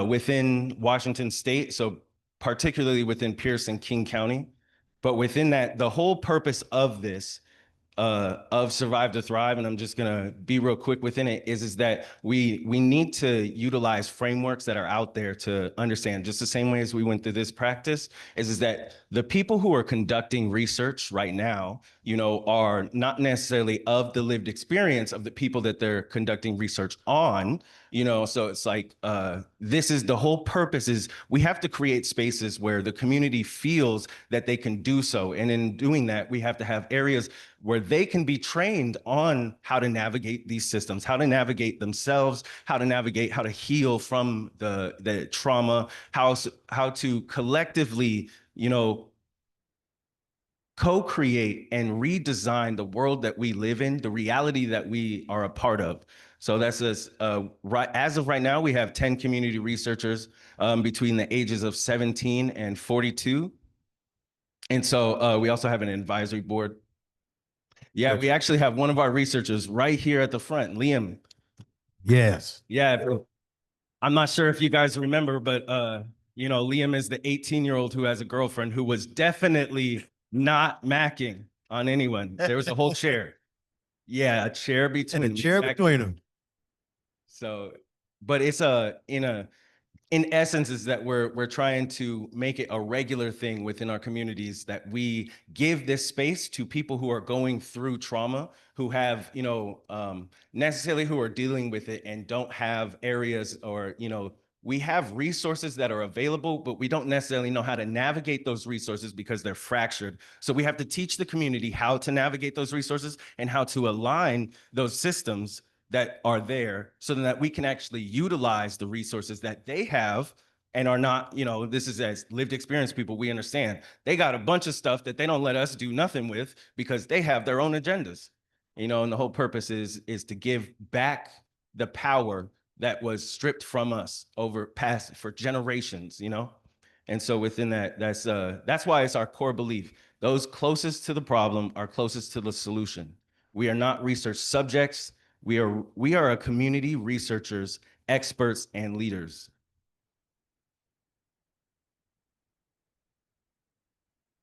within Washington State. So particularly within Pierce and King County. But within that, the whole purpose of this of Survive to Thrive, and I'm just gonna be real quick within it, is that we need to utilize frameworks that are out there to understand, just the same way as we went through this practice, is that the people who are conducting research right now, you know, are not necessarily of the lived experience of the people that they're conducting research on, you know. So it's like this is the whole purpose, is we have to create spaces where the community feels that they can do so. And in doing that, we have to have areas where they can be trained on how to navigate these systems, how to navigate themselves, how to heal from the trauma, how to collectively, you know, co-create and redesign the world that we live in, the reality that we are a part of. So that's right. As of right now, we have 10 community researchers between the ages of 17 and 42. And so we also have an advisory board. Yeah, we actually have one of our researchers right here at the front, Liam. Yes. Yeah, I'm not sure if you guys remember, but you know, Liam is the 18-year-old who has a girlfriend who was definitely not macking on anyone. There was a whole chair. Yeah, a chair between And a chair between them. So, but it's in essence is that we're trying to make it a regular thing within our communities that we give this space to people who are going through trauma, who have, necessarily who are dealing with it and don't have areas or, we have resources that are available, but we don't necessarily know how to navigate those resources because they're fractured. So we have to teach the community how to navigate those resources and how to align those systems that are there so that we can actually utilize the resources that they have and are not, this is as lived experience people, we understand. They got a bunch of stuff that they don't let us do nothing with because they have their own agendas, and the whole purpose is to give back the power that was stripped from us over past for generations, And so within that, that's why it's our core belief. Those closest to the problem are closest to the solution. We are not research subjects. We are a community researchers, experts, and leaders.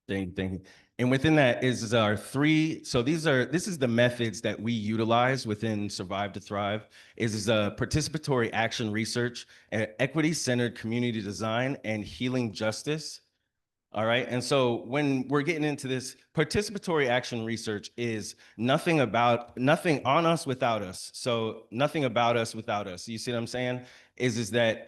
Thank you. And within that is our so this is the methods that we utilize within Survive to Thrive, is participatory action research, equity-centered community design, and healing justice. All right. And so when we're getting into this, participatory action research is nothing on us without us. So nothing about us without us. You see what I'm saying? Is that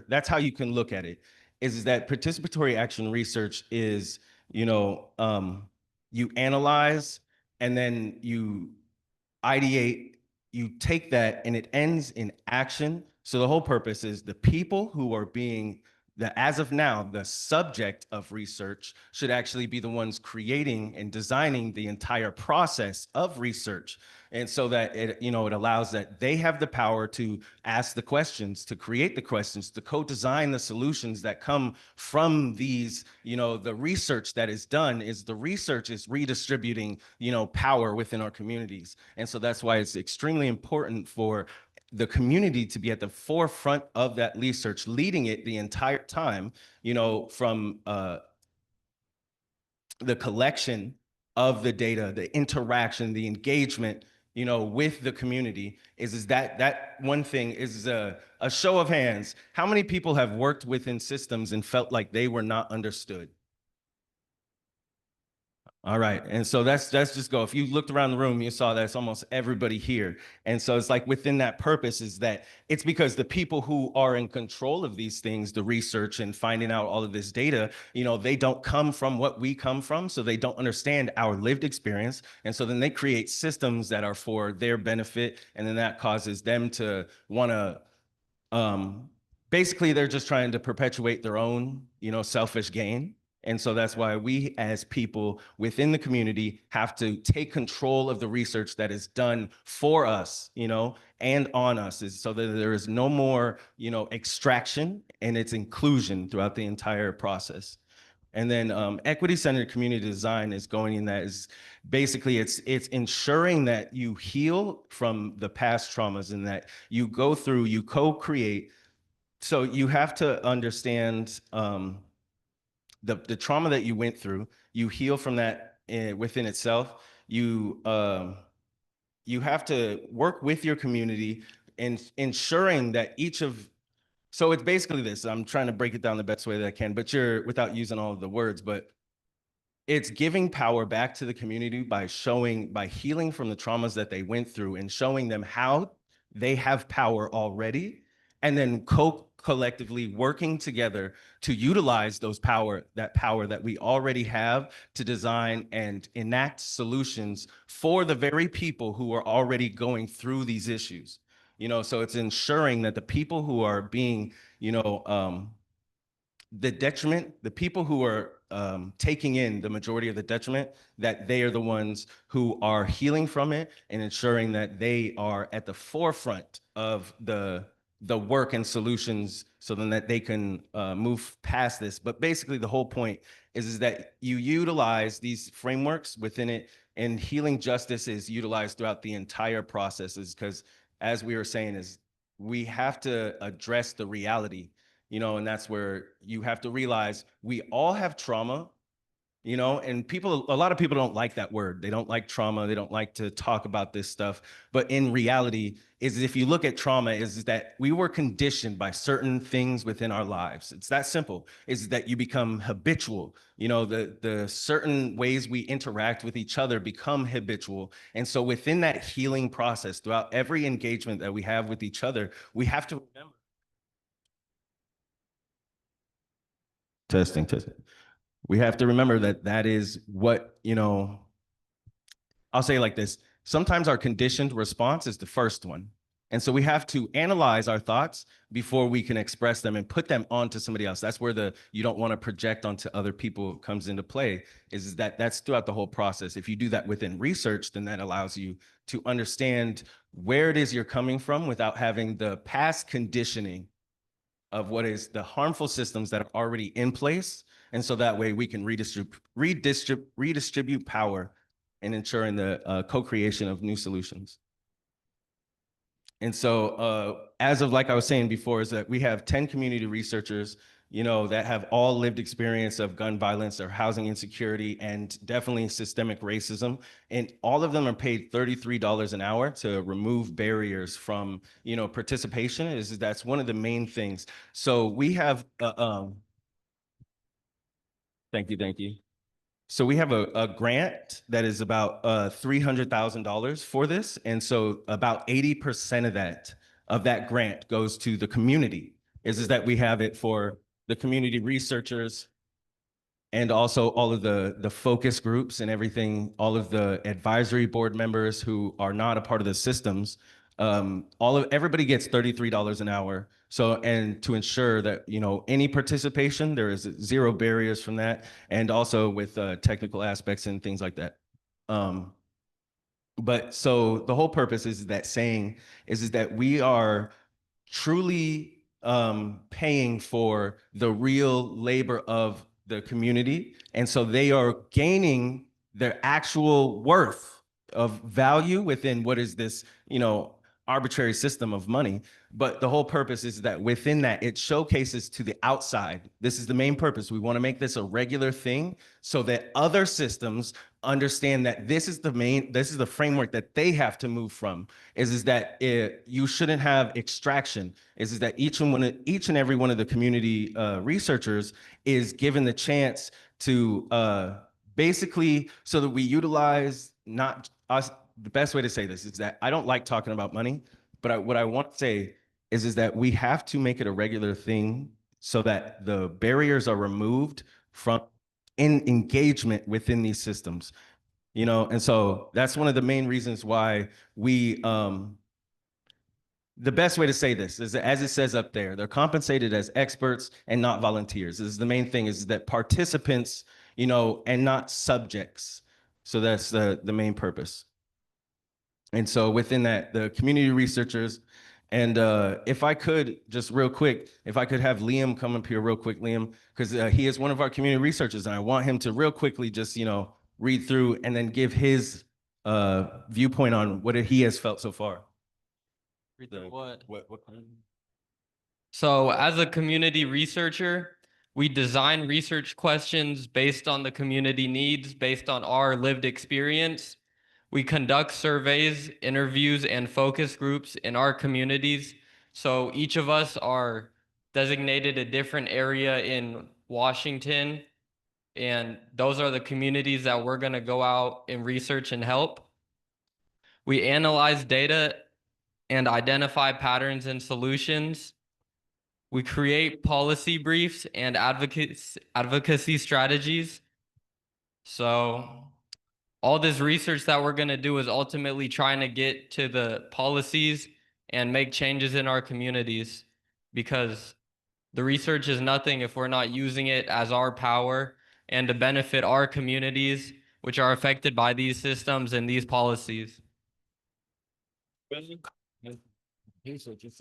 that's how you can look at it. Is that participatory action research is, you analyze and then you ideate, you take that and it ends in action. So the whole purpose is the people who are being as of now, the subject of research should actually be the ones creating and designing the entire process of research. And so that it allows that they have the power to ask the questions, to create the questions, to co-design the solutions that come from these, the research that is done is the research is redistributing, power within our communities. And so that's why it's extremely important for the community to be at the forefront of that research, leading it the entire time, from the collection of the data, the interaction, the engagement, with the community is that one thing is a show of hands. How many people have worked within systems and felt like they were not understood? All right. And so that's just go. If you looked around the room, you saw that's almost everybody here. And so it's like within that purpose is that it's because the people who are in control of these things, the research and finding out all of this data, they don't come from what we come from. So they don't understand our lived experience. And so then they create systems that are for their benefit. And then that causes them to want to, basically they're just trying to perpetuate their own, selfish gain. And so that's why we as people within the community have to take control of the research that is done for us, and on us, is so that there is no more, extraction and it's inclusion throughout the entire process. And then equity-centered community design is going in that is basically it's ensuring that you heal from the past traumas and that you go through, you co-create. So you have to understand the trauma that you went through, you heal from that within itself. You have to work with your community and ensuring that so it's basically this, I'm trying to break it down the best way that I can, but without using all of the words, but it's giving power back to the community by healing from the traumas that they went through and showing them how they have power already, and then collectively working together to utilize that power that we already have to design and enact solutions for the very people who are already going through these issues. So it's ensuring that the people who are being, the people who are taking in the majority of the detriment, that they are the ones who are healing from it and ensuring that they are at the forefront of the work and solutions so then that they can move past this. But basically the whole point is that you utilize these frameworks within it, and healing justice is utilized throughout the entire processes because, as we were saying, is we have to address the reality. And that's where you have to realize we all have trauma you know, and a lot of people don't like that word. They don't like trauma. They don't like to talk about this stuff. But in reality, is if you look at trauma, is that we were conditioned by certain things within our lives. It's that simple, is that you become habitual. You know, the certain ways we interact with each other become habitual. And so within that healing process, throughout every engagement that we have with each other, we have to remember. Testing. We have to remember that that is what, you know, I'll say it like this. Sometimes our conditioned response is the first one. And so we have to analyze our thoughts before we can express them and put them onto somebody else. That's where the you don't want to project onto other people comes into play, is that that's throughout the whole process. If you do that within research, then that allows you to understand where it is you're coming from without having the past conditioning of what is the harmful systems that are already in place. And so that way we can redistribute power and ensuring the co-creation of new solutions. And so as of, like I was saying before, is that we have 10 community researchers, you know, that have all lived experience of gun violence or housing insecurity and definitely systemic racism. And all of them are paid $33 an hour to remove barriers from, you know, participation. That's one of the main things. So we have, thank you. So we have a grant that is about $300,000 for this. And so about 80% of that grant goes to the community. Is that we have it for the community researchers and also all of the focus groups and everything, all of the advisory board members who are not a part of the systems. Everybody gets $33 an hour. So, and to ensure that, you know, any participation, there is zero barriers from that. And also with technical aspects and things like that. But so the whole purpose is that we are truly paying for the real labor of the community. And so they are gaining their actual worth of value within what is this, you know, arbitrary system of money. But the whole purpose is that within that, it showcases to the outside. This is the main purpose. We want to make this a regular thing so that other systems understand that this is the framework that they have to move from, is that you shouldn't have extraction, is that each and every one of the community researchers is given the chance to basically, so that we utilize not us. The best way to say this is that I don't like talking about money, but what I want to say is that we have to make it a regular thing so that the barriers are removed from engagement within these systems, you know. And so that's one of the main reasons why we the best way to say this is that, as it says up there, they're compensated as experts and not volunteers. This is the main thing, is that participants, you know, and not subjects. So that's the main purpose. And so within that, the community researchers, and if I could just real quick, if I could have Liam come up here real quick, Liam, because he is one of our community researchers, and I want him to real quickly just, you know, read through and then give his viewpoint on what he has felt so far. Read through what? What? So as a community researcher, we design research questions based on the community needs, based on our lived experience. We conduct surveys, interviews, and focus groups in our communities. So each of us are designated a different area in Washington, and those are the communities that we're going to go out and research and help. We analyze data and identify patterns and solutions. We create policy briefs and advocacy strategies. So all this research that we're going to do is ultimately trying to get to the policies and make changes in our communities, because the research is nothing if we're not using it as our power and to benefit our communities, which are affected by these systems and these policies. So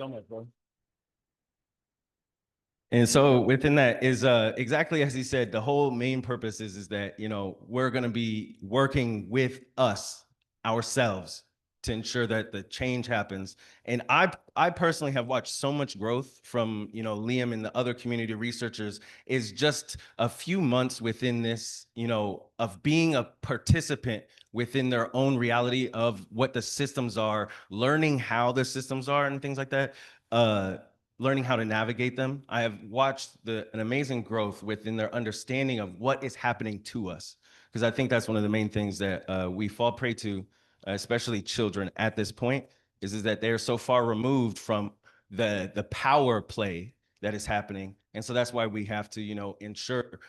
much, bro. And so within that is exactly as he said, the whole main purpose is that, you know, we're going to be working with ourselves to ensure that the change happens. And I personally have watched so much growth from, you know, Liam and the other community researchers, is just a few months within this, you know, of being a participant within their own reality of what the systems are, learning how the systems are and things like that, learning how to navigate them. I have watched an amazing growth within their understanding of what is happening to us. Because I think that's one of the main things that we fall prey to, especially children at this point, is that they're so far removed from the power play that is happening. And so that's why we have to, you know, ensure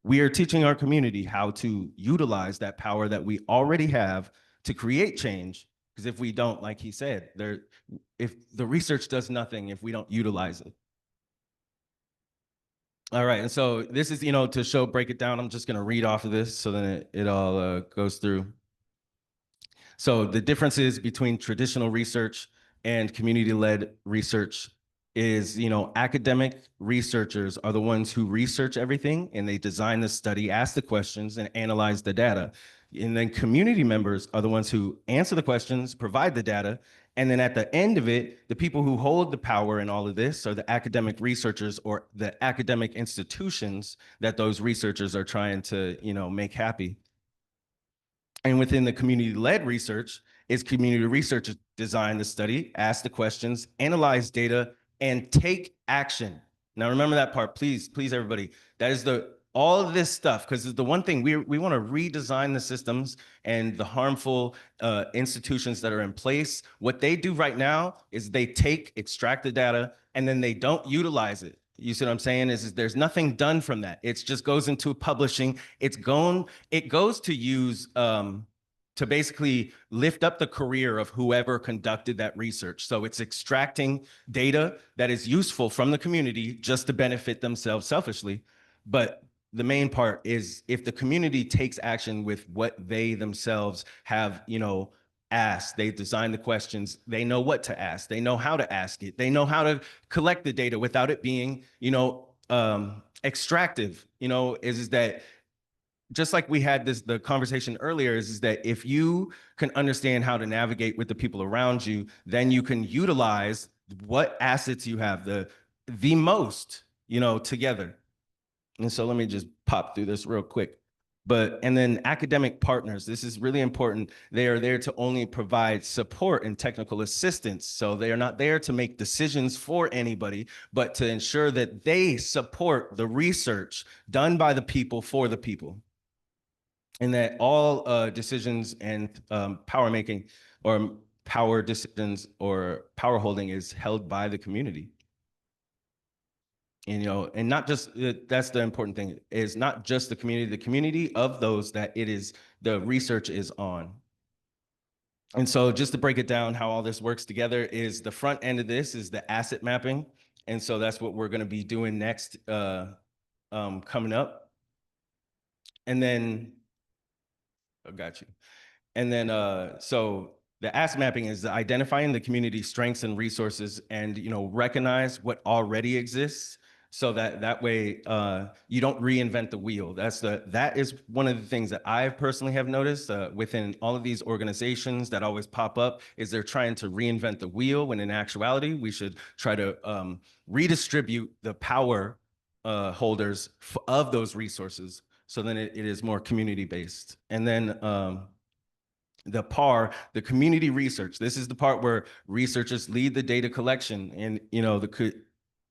we are teaching our community how to utilize that power that we already have to create change. Because if we don't, like he said, if the research does nothing if we don't utilize it. All right, and so this is, you know, to break it down, I'm just gonna read off of this so then it all goes through. So the differences between traditional research and community-led research is, you know, academic researchers are the ones who research everything and they design the study, ask the questions, and analyze the data. And then community members are the ones who answer the questions, provide the data, and then at the end of it, the people who hold the power in all of this are the academic researchers or the academic institutions that those researchers are trying to, you know, make happy. And within the community-led research is community researchers design the study, ask the questions, analyze data, and take action. Now remember that part, please, everybody. That is all of this stuff, because the one thing we want to redesign the systems and the harmful institutions that are in place. What they do right now is they extract the data, and then they don't utilize it. You see what I'm saying? Is there's nothing done from that. It just goes into publishing. It goes to use to basically lift up the career of whoever conducted that research. So it's extracting data that is useful from the community just to benefit themselves selfishly. But the main part is if the community takes action with what they themselves have, you know, asked, they design the questions, they know what to ask, they know how to ask it, they know how to collect the data without it being, you know, extractive, you know, is that just like we had the conversation earlier, is that if you can understand how to navigate with the people around you, then you can utilize what assets you have the most, you know, together. And so let me just pop through this real quick. And then academic partners, this is really important. They are there to only provide support and technical assistance. So they are not there to make decisions for anybody, but to ensure that they support the research done by the people for the people. And that all decisions and power making or power decisions or power holding is held by the community. And, you know, and not just, that's the important thing, is not just the community of those that the research is on. And so just to break it down, how all this works together is the front end of this is the asset mapping. And so that's what we're going to be doing next coming up. And then, I got you. And then, so the asset mapping is identifying the community strengths and resources and, you know, recognize what already exists. So that way you don't reinvent the wheel. That is one of the things that I personally have noticed within all of these organizations that always pop up, is they're trying to reinvent the wheel, when in actuality, we should try to redistribute the power holders of those resources. So then it is more community-based. And then the PAR, the community research. This is the part where researchers lead the data collection, and, you know,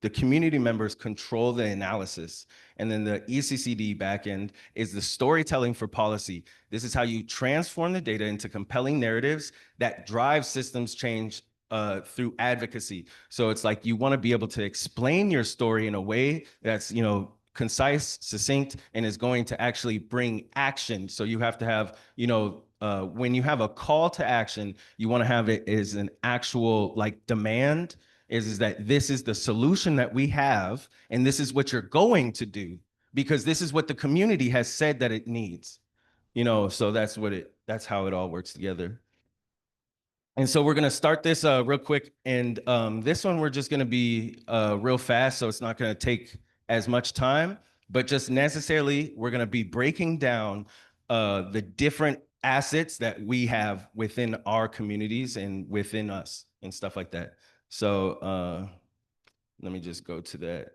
the community members control the analysis. And then the ECCD backend is the storytelling for policy. This is how you transform the data into compelling narratives that drive systems change through advocacy. So it's like you want to be able to explain your story in a way that's, you know, concise, succinct, and is going to actually bring action. So you have to have, you know, when you have a call to action, you want to have it as an actual like demand, is that this is the solution that we have, and this is what you're going to do, because this is what the community has said that it needs. You know, so that's how it all works together. And so we're gonna start this real quick, and this one we're just gonna be real fast, so it's not gonna take as much time, but just necessarily we're gonna be breaking down the different assets that we have within our communities and within us and stuff like that. So let me just go to that.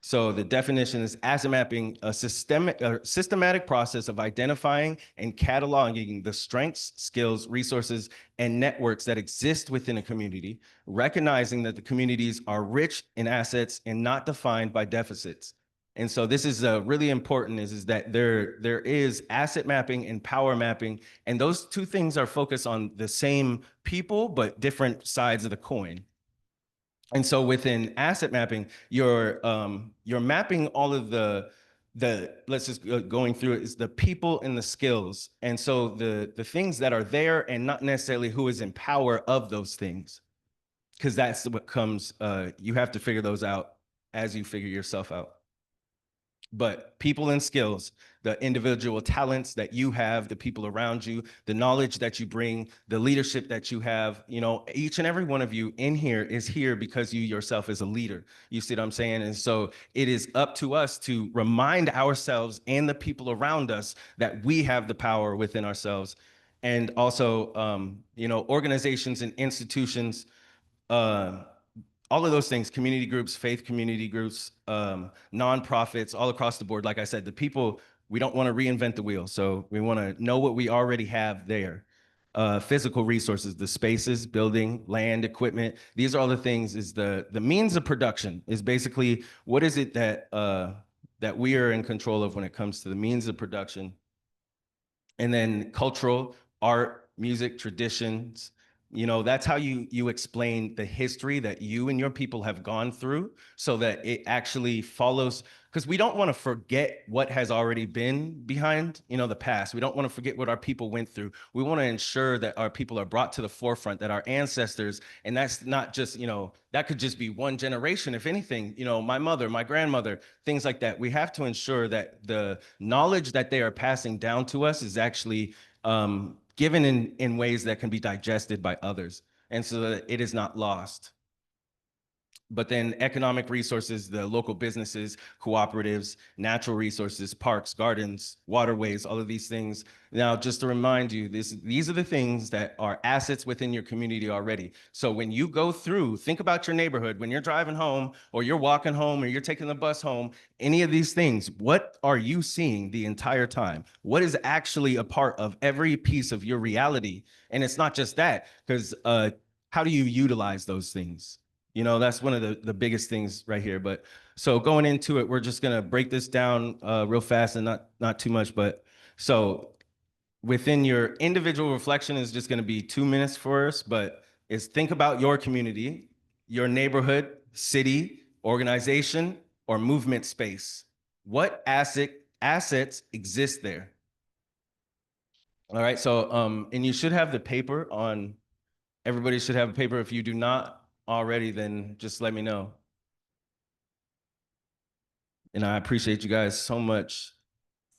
So the definition is asset mapping, a systematic process of identifying and cataloging the strengths, skills, resources, and networks that exist within a community, recognizing that the communities are rich in assets and not defined by deficits. And so this is really important is that there is asset mapping and power mapping, and those two things are focused on the same people, but different sides of the coin. And so within asset mapping, you're mapping all of the let's just going through it is the people and the skills. And so the things that are there and not necessarily who is in power of those things, because that's what comes, you have to figure those out as you figure yourself out. But people and skills, the individual talents that you have, the people around you, the knowledge that you bring, the leadership that you have, you know, each and every one of you in here is here because you yourself is a leader. You see what I'm saying? And so it is up to us to remind ourselves and the people around us that we have the power within ourselves. And also, you know, organizations and institutions, all of those things, community groups, faith community groups, nonprofits, all across the board. Like I said, the people, we don't want to reinvent the wheel. So we want to know what we already have there. Physical resources, the spaces, building, land, equipment. These are all the things is the means of production is basically what is it that that we are in control of when it comes to the means of production. And then cultural, art, music, traditions, you know, that's how you explain the history that you and your people have gone through so that it actually follows, because we don't want to forget what has already been behind, you know, the past. We don't want to forget what our people went through. We want to ensure that our people are brought to the forefront, that our ancestors, and that's not just, you know, that could just be one generation. If anything, you know, my mother, my grandmother, things like that. We have to ensure that the knowledge that they are passing down to us is actually given in ways that can be digested by others, and so that it is not lost. But then economic resources, the local businesses, cooperatives, natural resources, parks, gardens, waterways, all of these things. Now, just to remind you, these are the things that are assets within your community already. So when you go through, think about your neighborhood, when you're driving home or you're walking home or you're taking the bus home, any of these things, what are you seeing the entire time? What is actually a part of every piece of your reality? And it's not just that, because how do you utilize those things? You know, that's one of the biggest things right here. But so going into it, we're just gonna break this down real fast and not too much. But so within your individual reflection is just gonna be 2 minutes for us, but is think about your community, your neighborhood, city, organization, or movement space. What assets exist there? All right, so and you should have the paper on, everybody should have a paper. If you do not already, then just let me know. And I appreciate you guys so much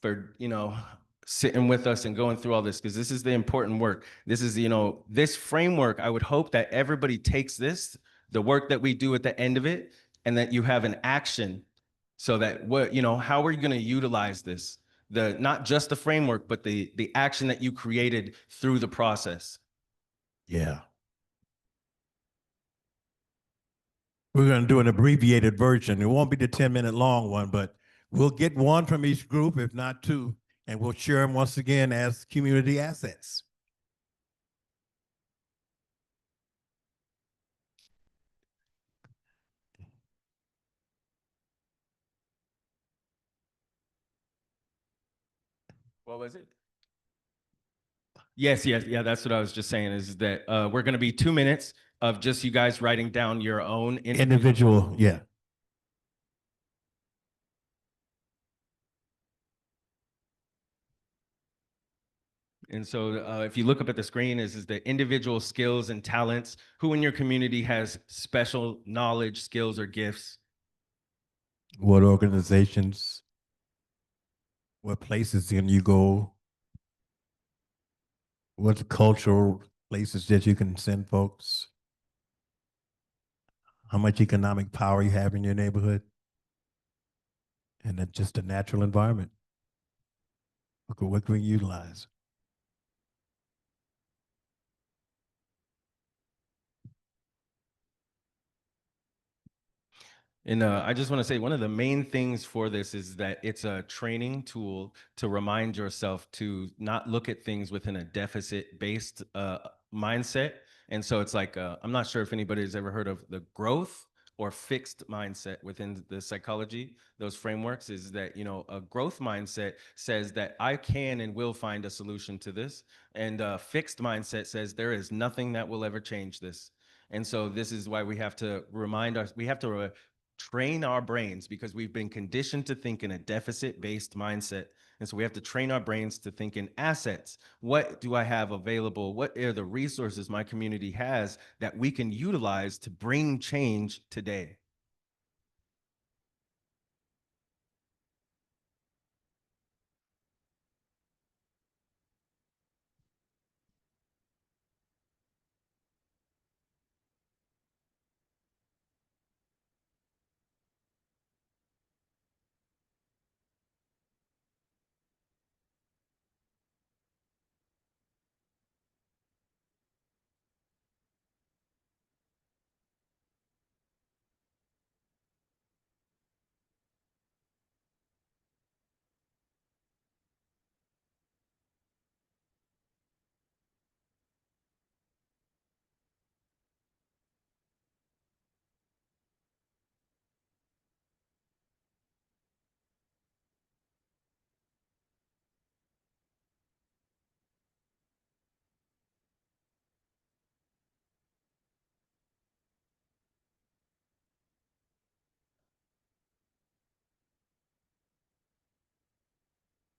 for, you know, sitting with us and going through all this, because this is the important work. This is, you know, this framework. I would hope that everybody takes this, the work that we do at the end of it, and that you have an action so that what, you know, how are you going to utilize this? Not just the framework, but the action that you created through the process. Yeah. We're going to do an abbreviated version. It won't be the 10-minute long one, but we'll get one from each group, if not two, and we'll share them once again as community assets. What was it? Yes, yeah, that's what I was just saying is that we're going to be 2 minutes of just you guys writing down your own Individual, yeah. And so if you look up at the screen is the individual skills and talents, who in your community has special knowledge, skills, or gifts? What organizations, what places can you go? What cultural places that you can send folks? How much economic power you have in your neighborhood? And then just the natural environment. What can we utilize? And I just want to say one of the main things for this is that it's a training tool to remind yourself to not look at things within a deficit-based mindset. And so it's like, I'm not sure if anybody's ever heard of the growth or fixed mindset within the psychology, those frameworks, is that, you know, a growth mindset says that I can and will find a solution to this. And a fixed mindset says there is nothing that will ever change this. And so this is why we have to train our brains, because we've been conditioned to think in a deficit-based mindset. And so we have to train our brains to think in assets. What do I have available? What are the resources my community has that we can utilize to bring change today?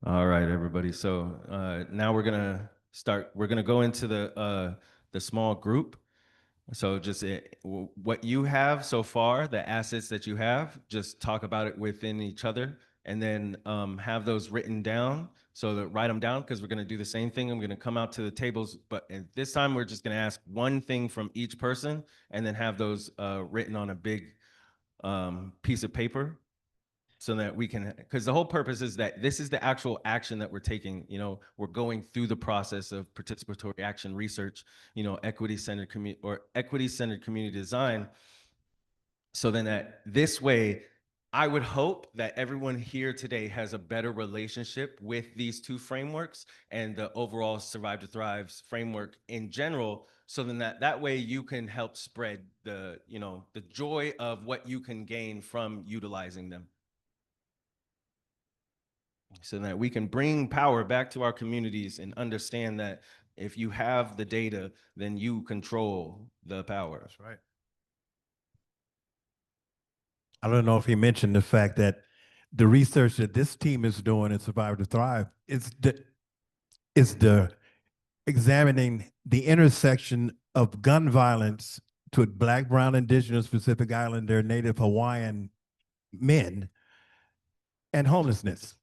All right, everybody. So now we're gonna go into the small group. So just what you have so far, the assets that you have, just talk about it within each other, and then have those written down. So that write them down, because we're gonna do the same thing. I'm gonna come out to the tables, but at this time we're just gonna ask one thing from each person, and then have those written on a big piece of paper, so that we can, because the whole purpose is that this is the actual action that we're taking. You know, we're going through the process of participatory action research, you know, equity-centered community design. So then that this way, I would hope that everyone here today has a better relationship with these two frameworks and the overall Survive to Thrive framework in general. So then that way you can help spread the, you know, the joy of what you can gain from utilizing them, so that we can bring power back to our communities and understand that if you have the data, then you control the power. That's right. I don't know if he mentioned the fact that the research that this team is doing in Survive to Thrive is the examining the intersection of gun violence to Black, Brown, Indigenous, Pacific Islander, Native Hawaiian men and homelessness.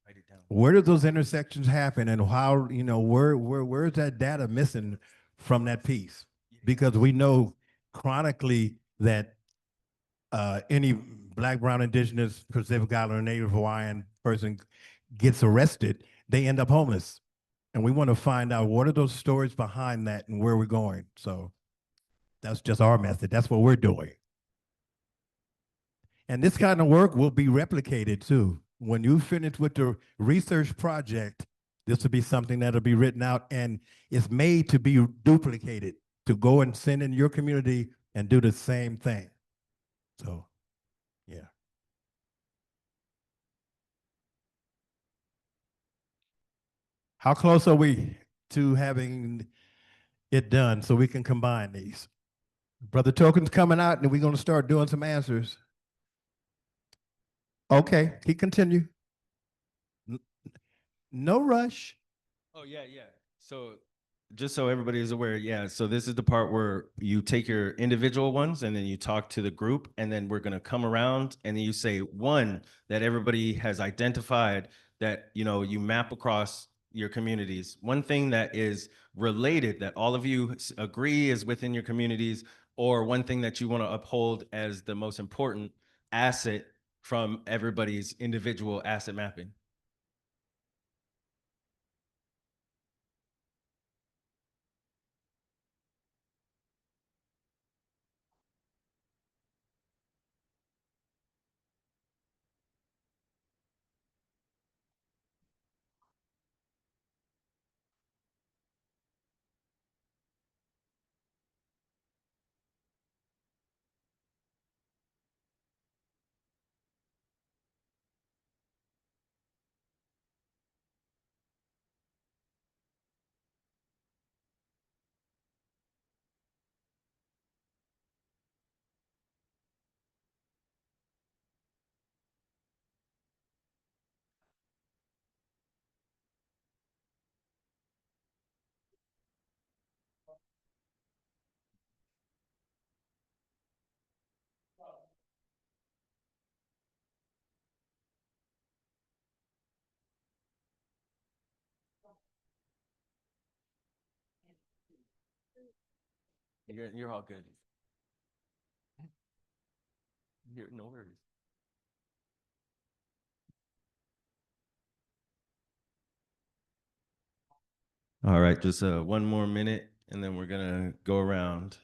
Where do those intersections happen, and how, you know, where's that data missing from that piece? Because we know chronically that any Black, Brown, Indigenous, Pacific Islander, Native Hawaiian person gets arrested, they end up homeless. And we want to find out what are those stories behind that and where we're going. So that's just our method. That's what we're doing. And this kind of work will be replicated too. When you finish with the research project, this will be something that'll be written out and it's made to be duplicated, to go and send in your community and do the same thing. So, yeah. How close are we to having it done so we can combine these? Brother Token's coming out and we're going to start doing some answers. Okay, he continue. No rush. Oh, yeah, yeah. So just so everybody is aware, yeah, so this is the part where you take your individual ones and then you talk to the group, and then we're gonna come around and then you say one that everybody has identified, that, you know, you map across your communities. One thing that is related that all of you agree is within your communities, or one thing that you want to uphold as the most important asset from everybody's individual asset mapping. You're all good. No worries. All right, just one more minute, and then we're gonna go around.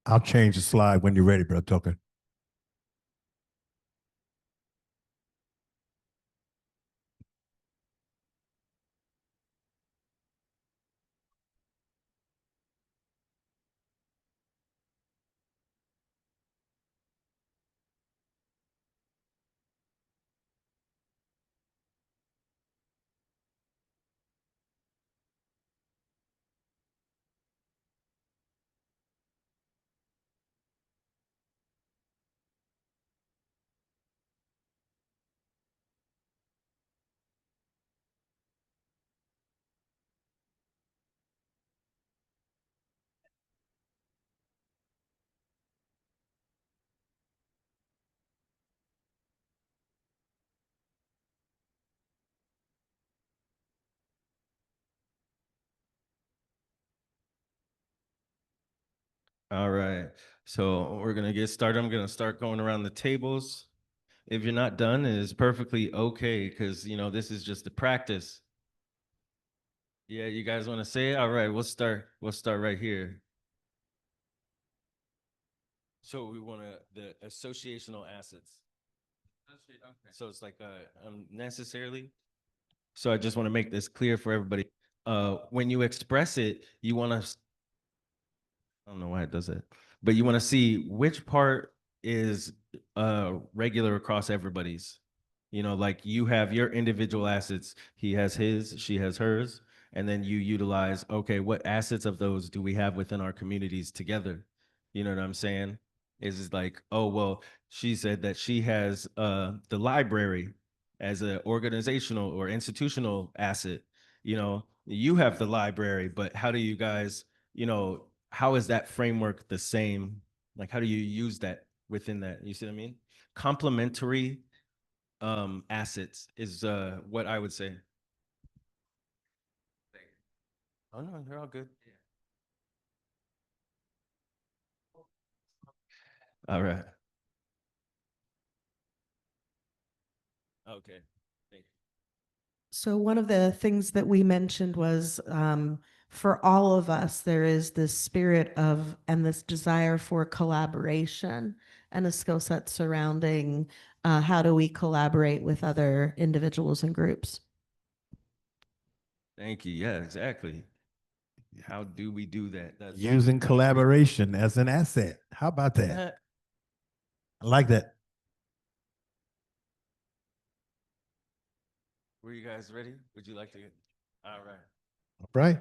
I'll change the slide when you're ready, bro. Tucker. All right, so we're gonna get started. I'm gonna start going around the tables. If you're not done, it is perfectly okay, because this is just a practice. Yeah, you guys want to say it? All right, we'll start right here. So we want the associational assets. So it's like necessarily. So I just want to make this clear for everybody. When you express it, you want to, I don't know why it does that, but you want to see which part is regular across everybody's. Like you have your individual assets, he has his, she has hers, and then you utilize, okay, what assets of those do we have within our communities together? You know what I'm saying? Is like, oh, well, she said that she has the library as an organizational or institutional asset. You have the library, but how do you guys, how is that framework the same? Like, how do you use that within that? You see what I mean? Complementary assets is what I would say. Oh no, they're all good. All right. Okay. Thank you. So one of the things that we mentioned was for all of us, there is this spirit of and this desire for collaboration and a skill set surrounding how do we collaborate with other individuals and groups. Thank you. Yeah, exactly. How do we do that? That's Using collaboration as an asset. How about that? I like that. Were you guys ready? Would you like to get? All right. All right.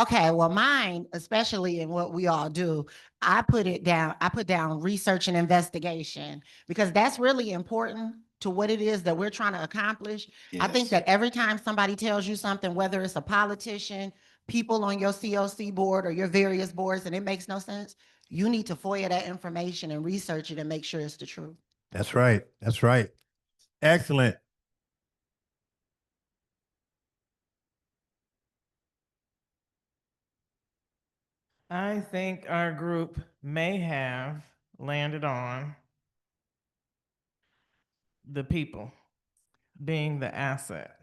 Okay, well, mine, especially in what we all do, I put down research and investigation because that's really important to what it is that we're trying to accomplish. I think that every time somebody tells you something, whether it's a politician, people on your COC board or your various boards, and it makes no sense, you need to FOIA that information and research it and make sure it's the truth. That's right. That's right. Excellent. I think our group may have landed on the people being the asset.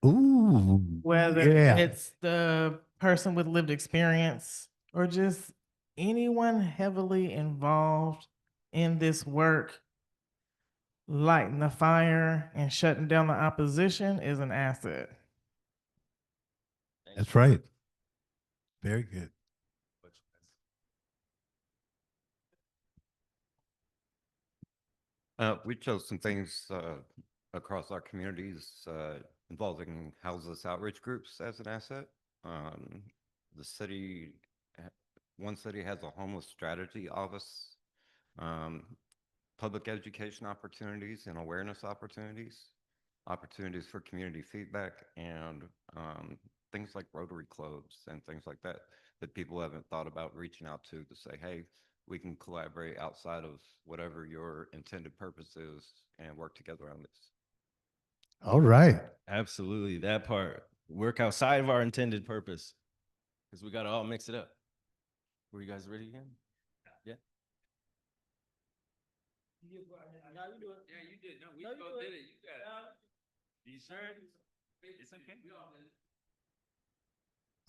Ooh. Whether yeah. it's the person with lived experience or just anyone heavily involved in this work, lighting the fire and shutting down the opposition is an asset. That's right. Very good. We chose some things across our communities involving houseless outreach groups as an asset. The city, one city has a homeless strategy office, public education opportunities and awareness opportunities, opportunities for community feedback, and things like Rotary clubs and things like that that people haven't thought about reaching out to say, hey, we can collaborate outside of whatever your intended purpose is and work together on this. All right. Absolutely. That part. Work outside of our intended purpose. Because we got to all mix it up. Were you guys ready again? Yeah. No, you do it. Yeah, you did. No, we both did it. You got it. You sure? It's okay.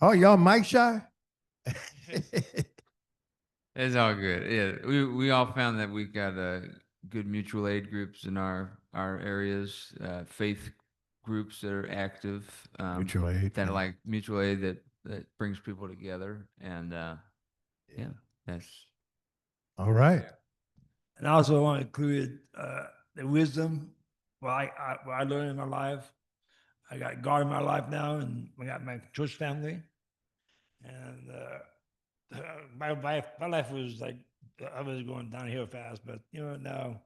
Oh, y'all mic shy? It's all good. Yeah, we all found that we've got good mutual aid groups in our areas, faith groups that are active, Mutual aid, that yeah. are like mutual aid that brings people together, and yeah, that's All right. And I also want to include the wisdom what I learned in my life. I got God in my life now, and I got my church family. And my life was like I was going downhill fast, but now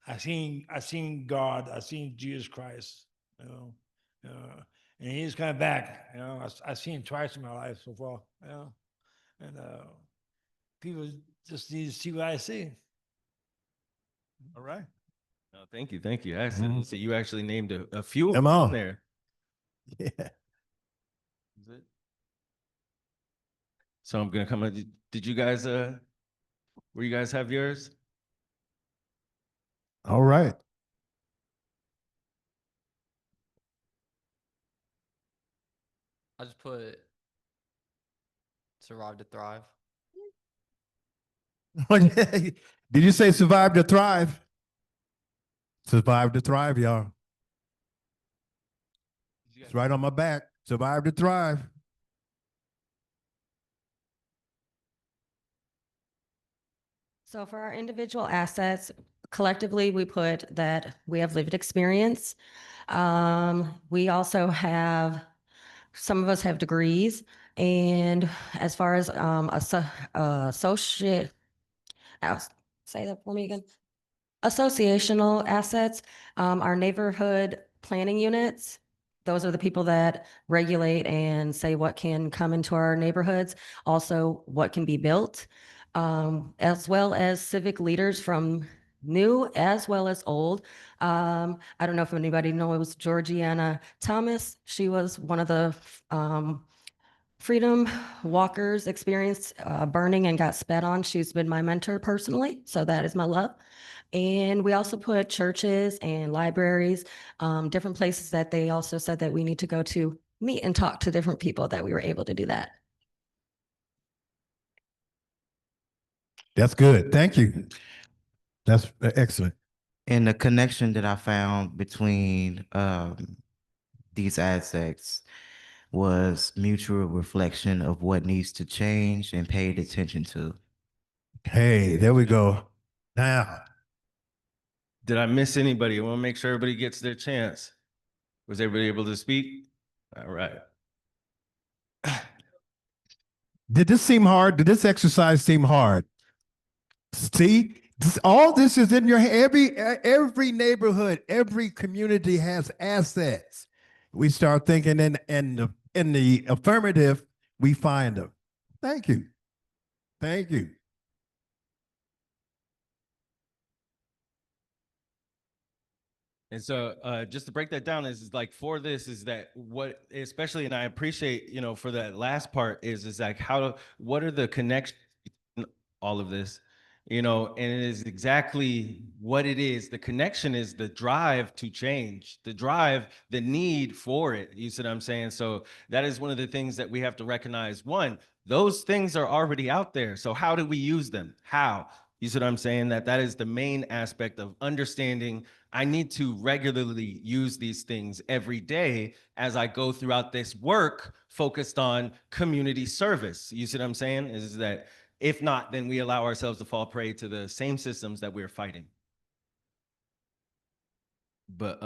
I seen God, I seen Jesus Christ, and He's coming back. I seen Him twice in my life so far, and people just need to see what I see. All right. No, thank you. Thank you. Actually, so you actually named a few of Come them on. there. Yeah. Is it? So I'm gonna come up. Did you guys where you guys have yours? All right. I just put survive to thrive. Did you say survive to thrive? Survive to thrive, y'all. It's right on my back. Survive to thrive. So for our individual assets, collectively, we put that we have lived experience. We also have, some of us have degrees. And as far as associate, say that for me again. Associational assets, our neighborhood planning units. Those are the people that regulate and say what can come into our neighborhoods, also what can be built, as well as civic leaders from new as well as old. I don't know if anybody knows Georgiana Thomas. She was one of the freedom walkers, experienced burning and got spat on. She's been my mentor personally, so that is my love. And we also put churches and libraries, different places that they also said that we need to go to meet and talk to different people, that we were able to do that. That's good. Thank you. That's excellent. And the connection that I found between these assets was mutual reflection of what needs to change and paid attention to. Hey, there we go. Now, Did I miss anybody? I want to make sure everybody gets their chance. Was everybody able to speak? All right. did this seem hard? Did this exercise seem hard? See, all this is in your every neighborhood, every community has assets. We start thinking in the affirmative, we find them. Thank you. Thank you. And so just to break that down is like for this is that what especially, and I appreciate, for that last part is like what are the connections in all of this, and it is exactly what it is. The connection is the drive to change, the drive, the need for it. You see what I'm saying? So that is one of the things that we have to recognize. One, those things are already out there. So how do we use them? How? You see what I'm saying? That is the main aspect of understanding. I need to regularly use these things every day as I go throughout this work focused on community service. You see what I'm saying? Is that if not, then we allow ourselves to fall prey to the same systems that we're fighting. But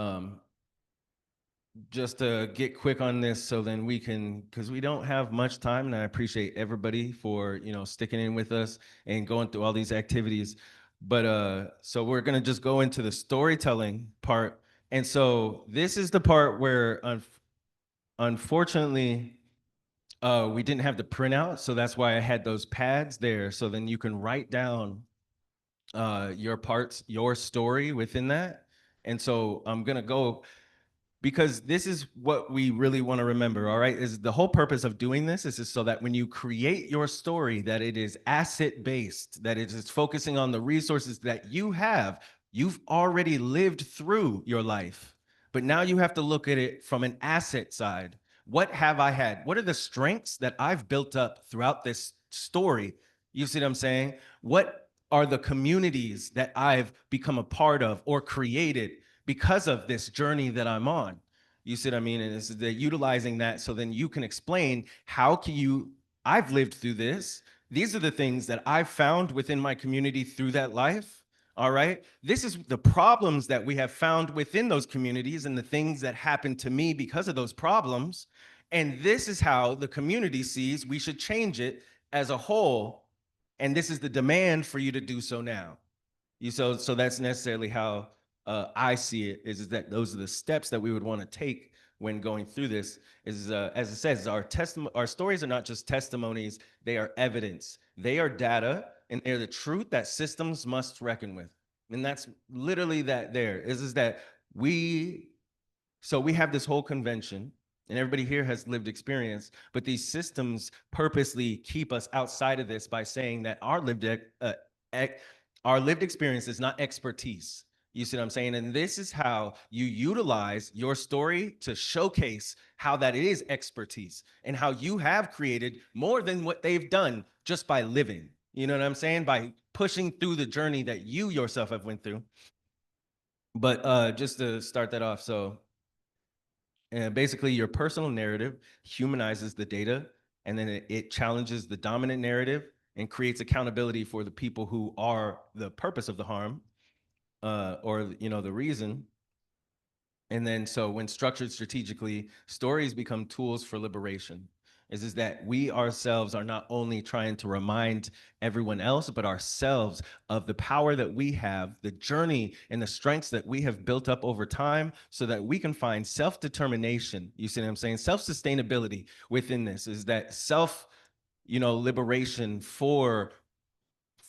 just to get quick on this so then we can, because we don't have much time, and I appreciate everybody for, you know, sticking in with us and going through all these activities. But so we're gonna just go into the storytelling part. And so this is the part where unfortunately we didn't have the printout, so that's why I had those pads there. So then you can write down your parts, your story within that. And so I'm gonna go, because this is what we really want to remember, all right? Is the whole purpose of doing this is so that when you create your story, that it is asset based, that it is focusing on the resources that you have. You've already lived through your life, but now you have to look at it from an asset side. What have I had? What are the strengths that I've built up throughout this story? You see what I'm saying? What are the communities that I've become a part of or created because of this journey that I'm on? You see what I mean? And it's the utilizing that so then you can explain how can you, I've lived through this. These are the things that I've found within my community through that life. All right. This is the problems that we have found within those communities and the things that happened to me because of those problems. And this is how the community sees we should change it as a whole. And this is the demand for you to do so now. So that's necessarily how I see it, is that those are the steps that we would want to take when going through this. Is as it says, our stories are not just testimonies, they are evidence, they are data, and they're the truth that systems must reckon with. And that's literally that there is that we we have this whole convention, and everybody here has lived experience, but these systems purposely keep us outside of this by saying that our lived experience is not expertise. You see what I'm saying? And this is how you utilize your story to showcase how that is expertise and how you have created more than what they've done just by living. You know what I'm saying? By pushing through the journey that you yourself have went through. But just to start that off, so basically your personal narrative humanizes the data, and then it challenges the dominant narrative and creates accountability for the people who are the purpose of the harm, or you know, the reason. And then so when structured strategically, stories become tools for liberation. Is that we ourselves are not only trying to remind everyone else, but ourselves of the power that we have, the journey and the strengths that we have built up over time, so that we can find self-determination. You see what I'm saying? Self-sustainability within this, is that self, you know, liberation for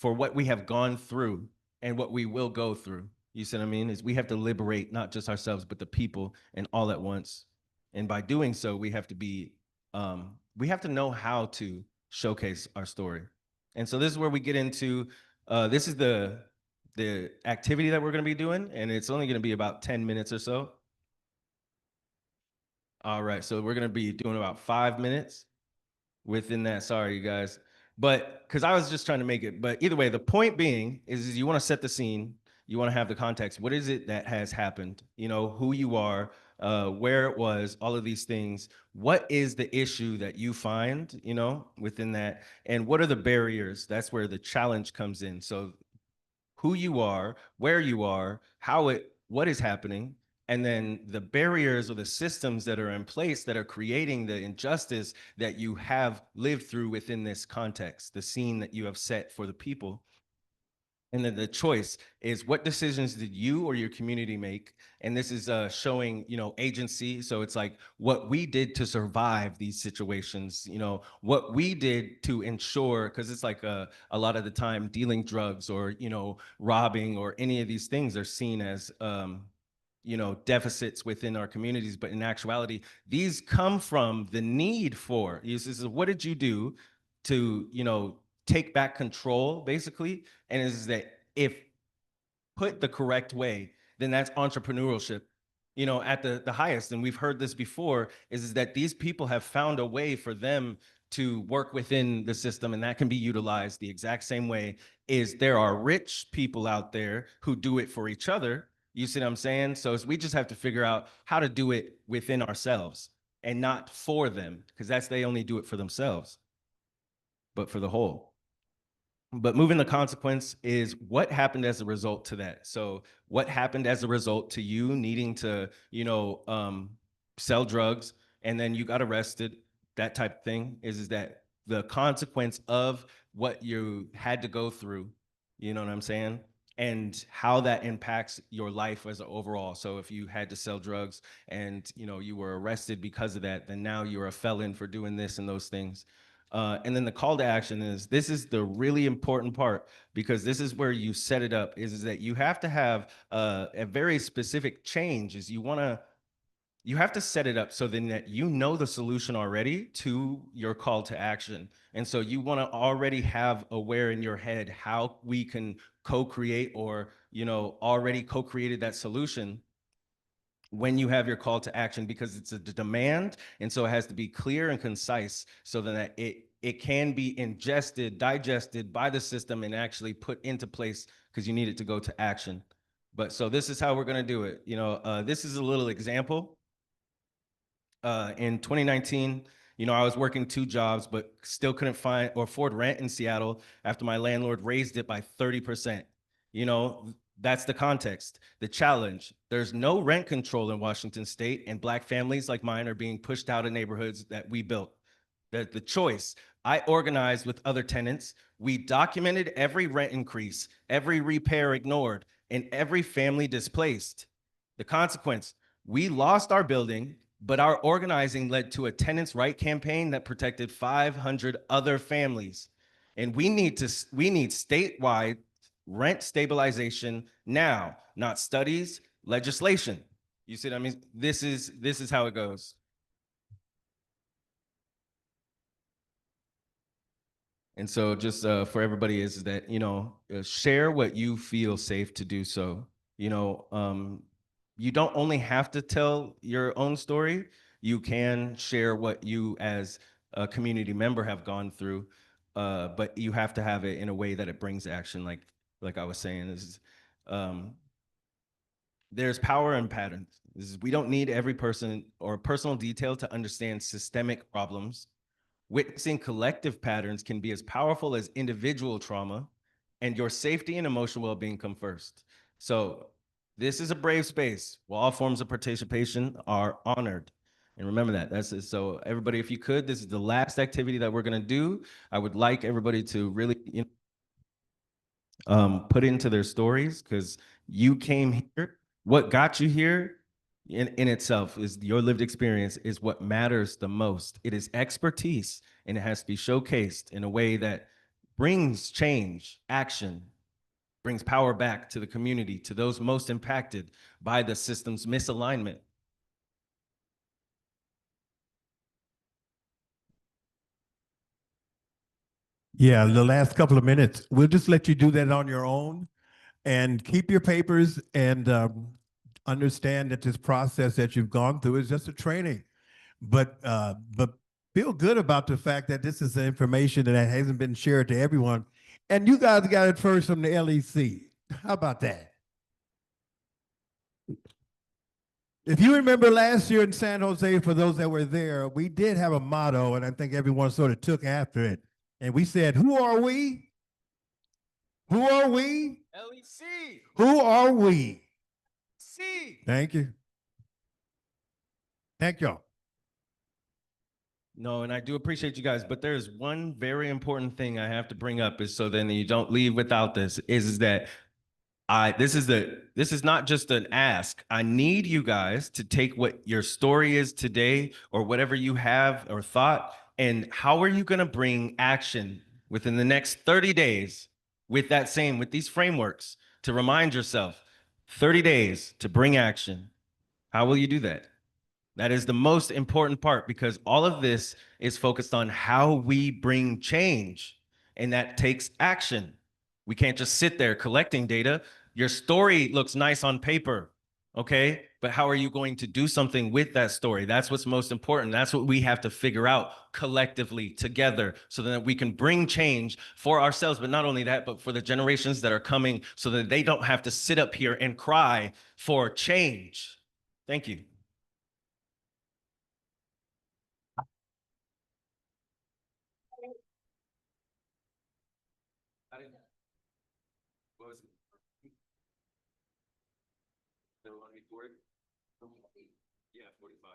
what we have gone through and what we will go through. You see what I mean? Is we have to liberate not just ourselves, but the people, and all at once. And by doing so, we have to be, we have to know how to showcase our story. And so this is where we get into, this is the activity that we're going to be doing, and it's only going to be about 10 minutes or so. All right, so we're going to be doing about 5 minutes within that. Sorry, you guys. But because I was just trying to make it, but either way, the point being is you want to set the scene, you want to have the context. What is it that has happened? You know, who you are, where it was, all of these things. What is the issue that you find, you know, within that? And what are the barriers? That's where the challenge comes in. So who you are, where you are, what is happening, and then the barriers or the systems that are in place that are creating the injustice that you have lived through within this context, the scene that you have set for the people. And then the choice is, what decisions did you or your community make? And this is showing, you know, agency. So it's like what we did to survive these situations, you know, what we did to ensure, because it's like a lot of the time dealing drugs or, you know, robbing or any of these things are seen as, you know, deficits within our communities. But in actuality, these come from the need for, this is what did you do to, you know, take back control, basically. And is that if put the correct way, then that's entrepreneurship, you know, at the highest. And we've heard this before, is that these people have found a way for them to work within the system, and that can be utilized the exact same way. Is there are rich people out there who do it for each other. You see what I'm saying? So we just have to figure out how to do it within ourselves and not for them, because they only do it for themselves, but for the whole. But moving the consequence is what happened as a result to that. So what happened as a result to you needing to, sell drugs and then you got arrested, that type of thing is that the consequence of what you had to go through, you know what I'm saying? And how that impacts your life as an overall. So if you had to sell drugs and, you were arrested because of that, then now you're a felon for doing this and those things. And then the call to action is, this is the really important part, because this is where you set it up, is that you have to have a very specific change. Is you have to set it up so then that you know the solution already to your call to action. And so you want to already have aware in your head how we can co-create, or, already co-created that solution when you have your call to action, because it's a demand. And so it has to be clear and concise so that it can be ingested, digested by the system and actually put into place, because you need it to go to action. But so this is how we're going to do it. This is a little example. In 2019, I was working 2 jobs, but still couldn't find or afford rent in Seattle after my landlord raised it by 30%. That's the context, the challenge. There's no rent control in Washington state, and Black families like mine are being pushed out of neighborhoods that we built. The choice, I organized with other tenants. We documented every rent increase, every repair ignored, and every family displaced. The consequence, we lost our building, but our organizing led to a tenants' right campaign that protected 500 other families. And we need statewide rent stabilization now, not studies, legislation. You see what I mean? This is how it goes. And so just for everybody is that, share what you feel safe to do so. You don't only have to tell your own story. You can share what you as a community member have gone through, but you have to have it in a way that it brings action. Like I was saying, there's power in patterns. We don't need every person or personal detail to understand systemic problems. Witnessing collective patterns can be as powerful as individual trauma, and your safety and emotional well-being come first. So this is a brave space where all forms of participation are honored. And remember that. That's it. So everybody, if you could, this is the last activity that we're going to do. I would like everybody to really put into their stories, because you came here. What got you here in itself is your lived experience is what matters the most. It is expertise, and it has to be showcased in a way that brings change, action, brings power back to the community, to those most impacted by the system's misalignment. Yeah, the last couple of minutes, we'll just let you do that on your own, and keep your papers, and understand that this process that you've gone through is just a training. But feel good about the fact that this is the information that hasn't been shared to everyone. And you guys got it first from the LEC. How about that? If you remember last year in San Jose, for those that were there, we did have a motto, and I think everyone sort of took after it. And we said, who are we? Who are we? LEC. Who are we? C. Thank you. Thank y'all. No, and I do appreciate you guys, but there's one very important thing I have to bring up, is so then you don't leave without this, is that this is not just an ask. I need you guys to take what your story is today, or whatever you have or thought, and how are you going to bring action within the next 30 days with these frameworks, to remind yourself 30 days to bring action. How will you do that? That is the most important part, because all of this is focused on how we bring change, and that takes action. We can't just sit there collecting data. Your story looks nice on paper, okay? But how are you going to do something with that story? That's what's most important. That's what we have to figure out collectively together, so that we can bring change for ourselves, but not only that, but for the generations that are coming, so that they don't have to sit up here and cry for change. Thank you. What was it? Yeah, 45.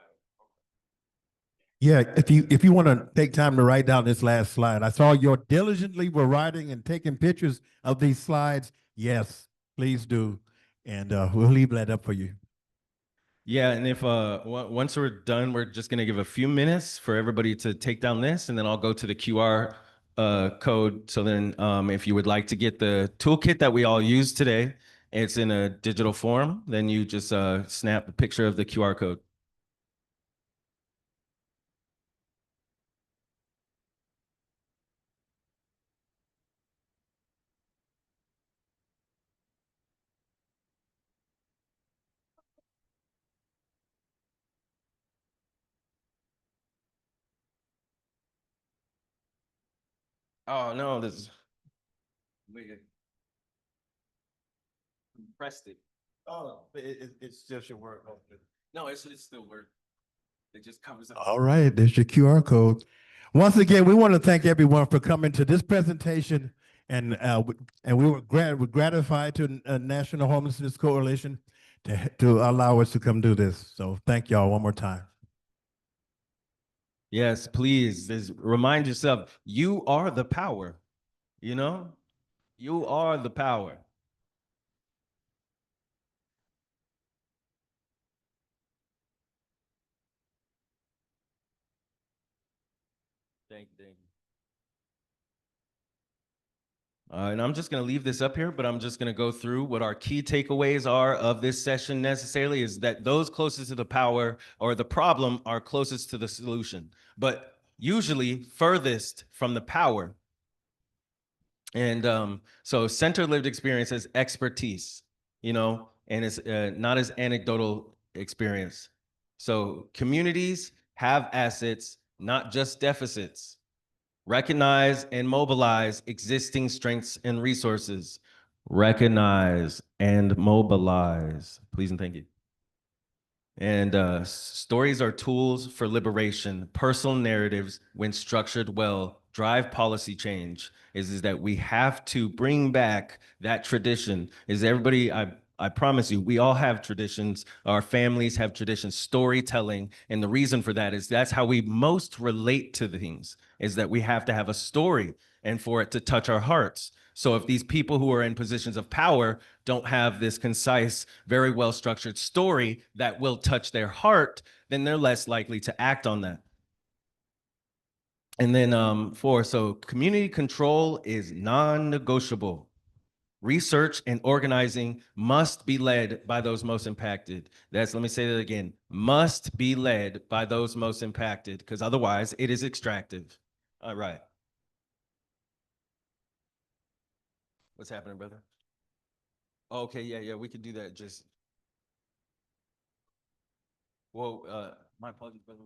Yeah, if you want to take time to write down this last slide, I saw you diligently were writing and taking pictures of these slides. Yes, please do. And we'll leave that up for you. Yeah, and if once we're done, we're just gonna give a few minutes for everybody to take down this, and then I'll go to the QR code. So then, if you would like to get the toolkit that we all use today, it's in a digital form. Then you just snap a picture of the QR code. Oh no, this is weird. Pressed it. Oh, it's just your word. No, it's still word. It just covers up. All right, there's your QR code. Once again, we want to thank everyone for coming to this presentation, and we're gratified to National Homelessness Coalition to allow us to come do this. So thank y'all one more time. Yes, please. Remind yourself, you are the power. You know, you are the power. Thank you. And I'm just going to leave this up here, but I'm just going to go through what our key takeaways are of this session necessarily is that those closest to the power or the problem are closest to the solution, but usually furthest from the power. And so center lived experience as expertise, you know, and it's not as anecdotal experience. So communities have assets, not just deficits. Recognize and mobilize existing strengths and resources. Recognize and mobilize. Please and thank you. And stories are tools for liberation. Personal narratives, when structured well, drive policy change. Is that we have to bring back that tradition. Is everybody, I promise you, we all have traditions. Our families have traditions, storytelling. And the reason for that is that's how we most relate to things, is that we have to have a story and for it to touch our hearts. So if these people who are in positions of power don't have this concise, very well structured story that will touch their heart, then they're less likely to act on that. And then so community control is non-negotiable. Research and organizing must be led by those most impacted. Let me say that again, must be led by those most impacted, because otherwise it is extractive. All right. What's happening, brother? Okay, yeah, we could do that. My apologies, brother.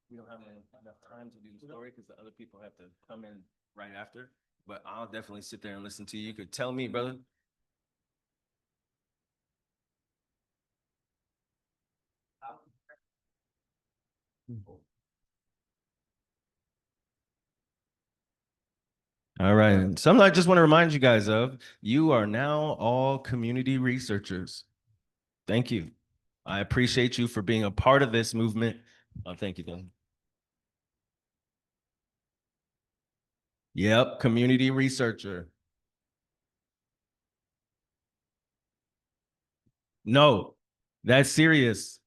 We don't have enough time to do the story because the other people have to come in right after. But I'll definitely sit there and listen to you. You could tell me, brother. All right. Something I just want to remind you guys of, you are now all community researchers. Thank you. I appreciate you for being a part of this movement. Thank you, Dylan. Yep, community researcher. No, that's serious.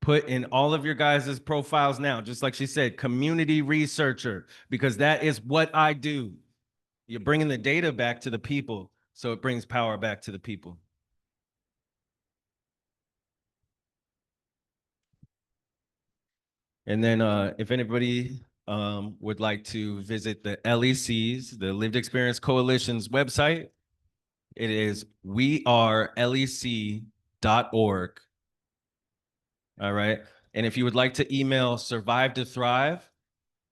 Put in all of your guys' profiles now, just like she said, community researcher, because that is what I do. You're bringing the data back to the people, so it brings power back to the people. And then if anybody would like to visit the LEC's, the Lived Experience Coalition's website, it is wearelec.org. All right. And if you would like to email Survive to Thrive,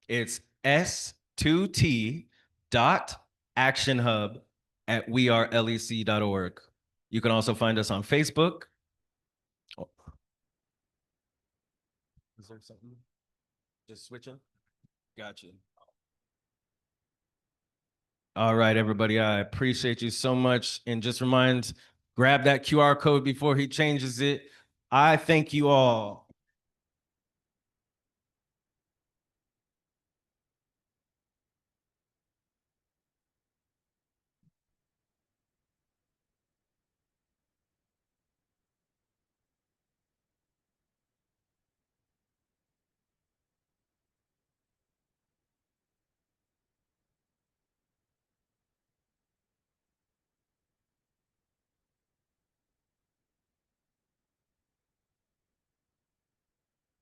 it's s2t.actionhub@wearelec.org. You can also find us on Facebook. Oh. Is there something? Just switching? Gotcha. All right, everybody, I appreciate you so much. And just grab that QR code before he changes it. I thank you all